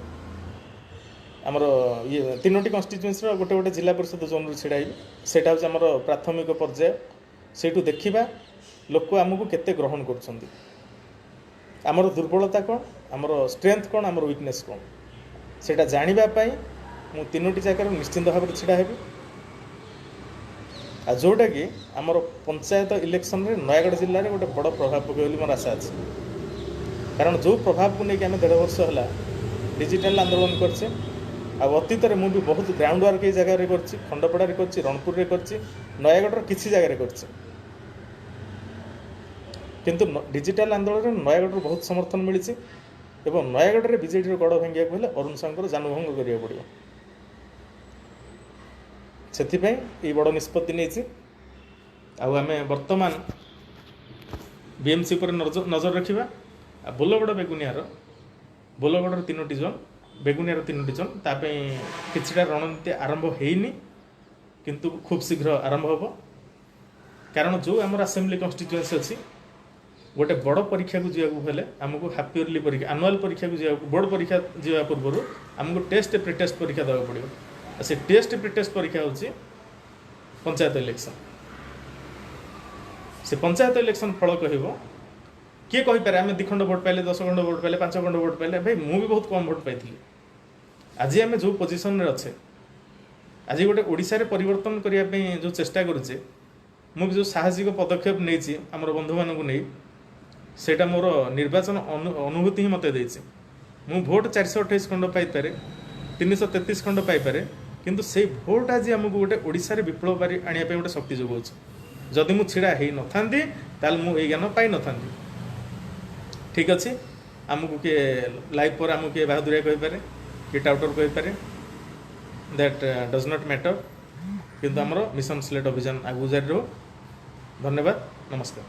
ଆମର 3ଟି କନଷ୍ଟିଚ୍ୟୁଏନ୍ସିର ଗୋଟେ ଗୋଟେ ଜିଲ୍ଲା ପରିଷଦ ଜୋନ୍ରୁ ଛିଡ଼ା ହେବି। ସେଇଟା ହେଉଛି ଆମର ପ୍ରାଥମିକ ପର୍ଯ୍ୟାୟ। ସେଇଠୁ ଦେଖିବା ଲୋକ ଆମକୁ କେତେ ଗ୍ରହଣ କରୁଛନ୍ତି, ଆମର ଦୁର୍ବଳତା କ'ଣ, ଆମର ଷ୍ଟ୍ରେଂଥ କ'ଣ, ଆମର ୱିକନେସ୍ କ'ଣ, ସେଇଟା ଜାଣିବା ପାଇଁ ମୁଁ 3ଟି ଜାଗାରୁ ନିଶ୍ଚିନ୍ତ ଭାବରେ ଛିଡ଼ା ହେବି। ଆଉ ଯେଉଁଟାକି ଆମର ପଞ୍ଚାୟତ ଇଲେକ୍ସନରେ ନୟାଗଡ଼ ଜିଲ୍ଲାରେ ଗୋଟେ ବଡ଼ ପ୍ରଭାବ ପକାଇବ ବୋଲି ମୋର ଆଶା ଅଛି। କାରଣ ଯେଉଁ ପ୍ରଭାବକୁ ନେଇକି ଆମେ 1.5 ବର୍ଷ ହେଲା ଡିଜିଟାଲ ଆନ୍ଦୋଳନ କରିଛେ, ଆଉ ଅତୀତରେ ମୁଁ ବି ବହୁତ ଗ୍ରାଉଣ୍ଡ ୱାର୍କ ଏଇ ଜାଗାରେ କରିଛି, ଖଣ୍ଡପଡ଼ାରେ କରିଛି, ରଣପୁରରେ କରିଛି, ନୟାଗଡ଼ର କିଛି ଜାଗାରେ କରିଛି। କିନ୍ତୁ ଡିଜିଟାଲ ଆନ୍ଦୋଳନରେ ନୟାଗଡ଼ରୁ ବହୁତ ସମର୍ଥନ ମିଳିଛି ଏବଂ ନୟାଗଡ଼ରେ ବିଜେଡ଼ିର ଗଡ଼ ଭାଙ୍ଗିବାକୁ ହେଲେ ଅରୁଣ ସାହୁଙ୍କର ଜାନୁଭଙ୍ଗ କରିବାକୁ ପଡ଼ିବ। ସେଥିପାଇଁ ଏଇ ବଡ଼ ନିଷ୍ପତ୍ତି ନେଇଛି। ଆଉ ଆମେ ବର୍ତ୍ତମାନ ବିଏମ୍ସି ଉପରେ ନଜର ରଖିବା। ଆଉ ବୋଲଗଡ଼ ବୋଲଗଡ଼ର 3ଟି ଜୋନ୍, ବେଗୁନିଆର 3ଟି ଜୋନ୍, ତା ପାଇଁ କିଛିଟା ରଣନୀତି ଆରମ୍ଭ ହେଇନି, କିନ୍ତୁ ଖୁବ୍ ଶୀଘ୍ର ଆରମ୍ଭ ହେବ। କାରଣ ଯେଉଁ ଆମର ଆସେମ୍ବଲି କନଷ୍ଟିଚ୍ୟୁଏନ୍ସି ଅଛି, ଗୋଟେ ବଡ଼ ପରୀକ୍ଷାକୁ ଯିବାକୁ ହେଲେ ଆମକୁ ହାଫ୍ ଇୟରଲି ପରୀକ୍ଷା, ଆନୁଆଲ୍ ପରୀକ୍ଷାକୁ ଯିବାକୁ, ବୋର୍ଡ଼ ପରୀକ୍ଷା ଯିବା ପୂର୍ବରୁ ଆମକୁ ଟେଷ୍ଟ ପ୍ରିଟେଷ୍ଟ ପରୀକ୍ଷା ଦେବାକୁ ପଡ଼ିବ। ଆଉ ସେ ଟେଷ୍ଟ ପ୍ରିଟେଷ୍ଟ ପରୀକ୍ଷା ହେଉଛି ପଞ୍ଚାୟତ ଇଲେକ୍ସନ୍। ସେ ପଞ୍ଚାୟତ ଇଲେକ୍ସନ୍ ଫଳ କହିବ, କିଏ କହିପାରେ ଆମେ 2 ଖଣ୍ଡ ଭୋଟ୍ ପାଇଲେ, 10 ଖଣ୍ଡ ଭୋଟ୍ ପାଇଲେ, 5 ଖଣ୍ଡ ଭୋଟ୍ ପାଇଲେ। ଭାଇ ମୁଁ ବି ବହୁତ କମ୍ ଭୋଟ୍ ପାଇଥିଲି। ଆଜି ଆମେ ଯେଉଁ ପୋଜିସନ୍ରେ ଅଛେ, ଆଜି ଗୋଟେ ଓଡ଼ିଶାରେ ପରିବର୍ତ୍ତନ କରିବା ପାଇଁ ଯେଉଁ ଚେଷ୍ଟା କରୁଛେ, ମୁଁ ବି ଯେଉଁ ସାହସିକ ପଦକ୍ଷେପ ନେଇଛି ଆମର ବନ୍ଧୁମାନଙ୍କୁ ନେଇ, ସେଇଟା ମୋର ନିର୍ବାଚନ ଅନୁଭୂତି ହିଁ ମୋତେ ଦେଇଛି। ମୁଁ ଭୋଟ୍ 428 ଖଣ୍ଡ ପାଇପାରେ, 333 ଖଣ୍ଡ ପାଇପାରେ, କିନ୍ତୁ ସେଇ ଭୋଟ୍ ଆଜି ଆମକୁ ଗୋଟେ ଓଡ଼ିଶାରେ ବିପ୍ଳବ ଆଣିବା ପାଇଁ ଗୋଟେ ଶକ୍ତି ଯୋଗାଉଛି। ଯଦି ମୁଁ ଛିଡ଼ା ହେଇନଥାନ୍ତି, ତାହେଲେ ମୁଁ ଏଇ ଜ୍ଞାନ ପାଇନଥାନ୍ତି। ଠିକ୍ ଅଛି, ଆମକୁ କିଏ ଲାଇଭ୍ ପରେ ଆମକୁ କିଏ ବାହାଦୁରିଆ କହିପାରେ, କିଏ ଟାଉଟର କହିପାରେ, ଦ୍ୟାଟ୍ ଡଜ୍ ନଟ୍ ମ୍ୟାଟର। କିନ୍ତୁ ଆମର ମିଶନ ସ୍ଲେଟ୍ ଅଭିଯାନ ଆଗକୁ ଜାରି ରହିବ। ଧନ୍ୟବାଦ, ନମସ୍କାର।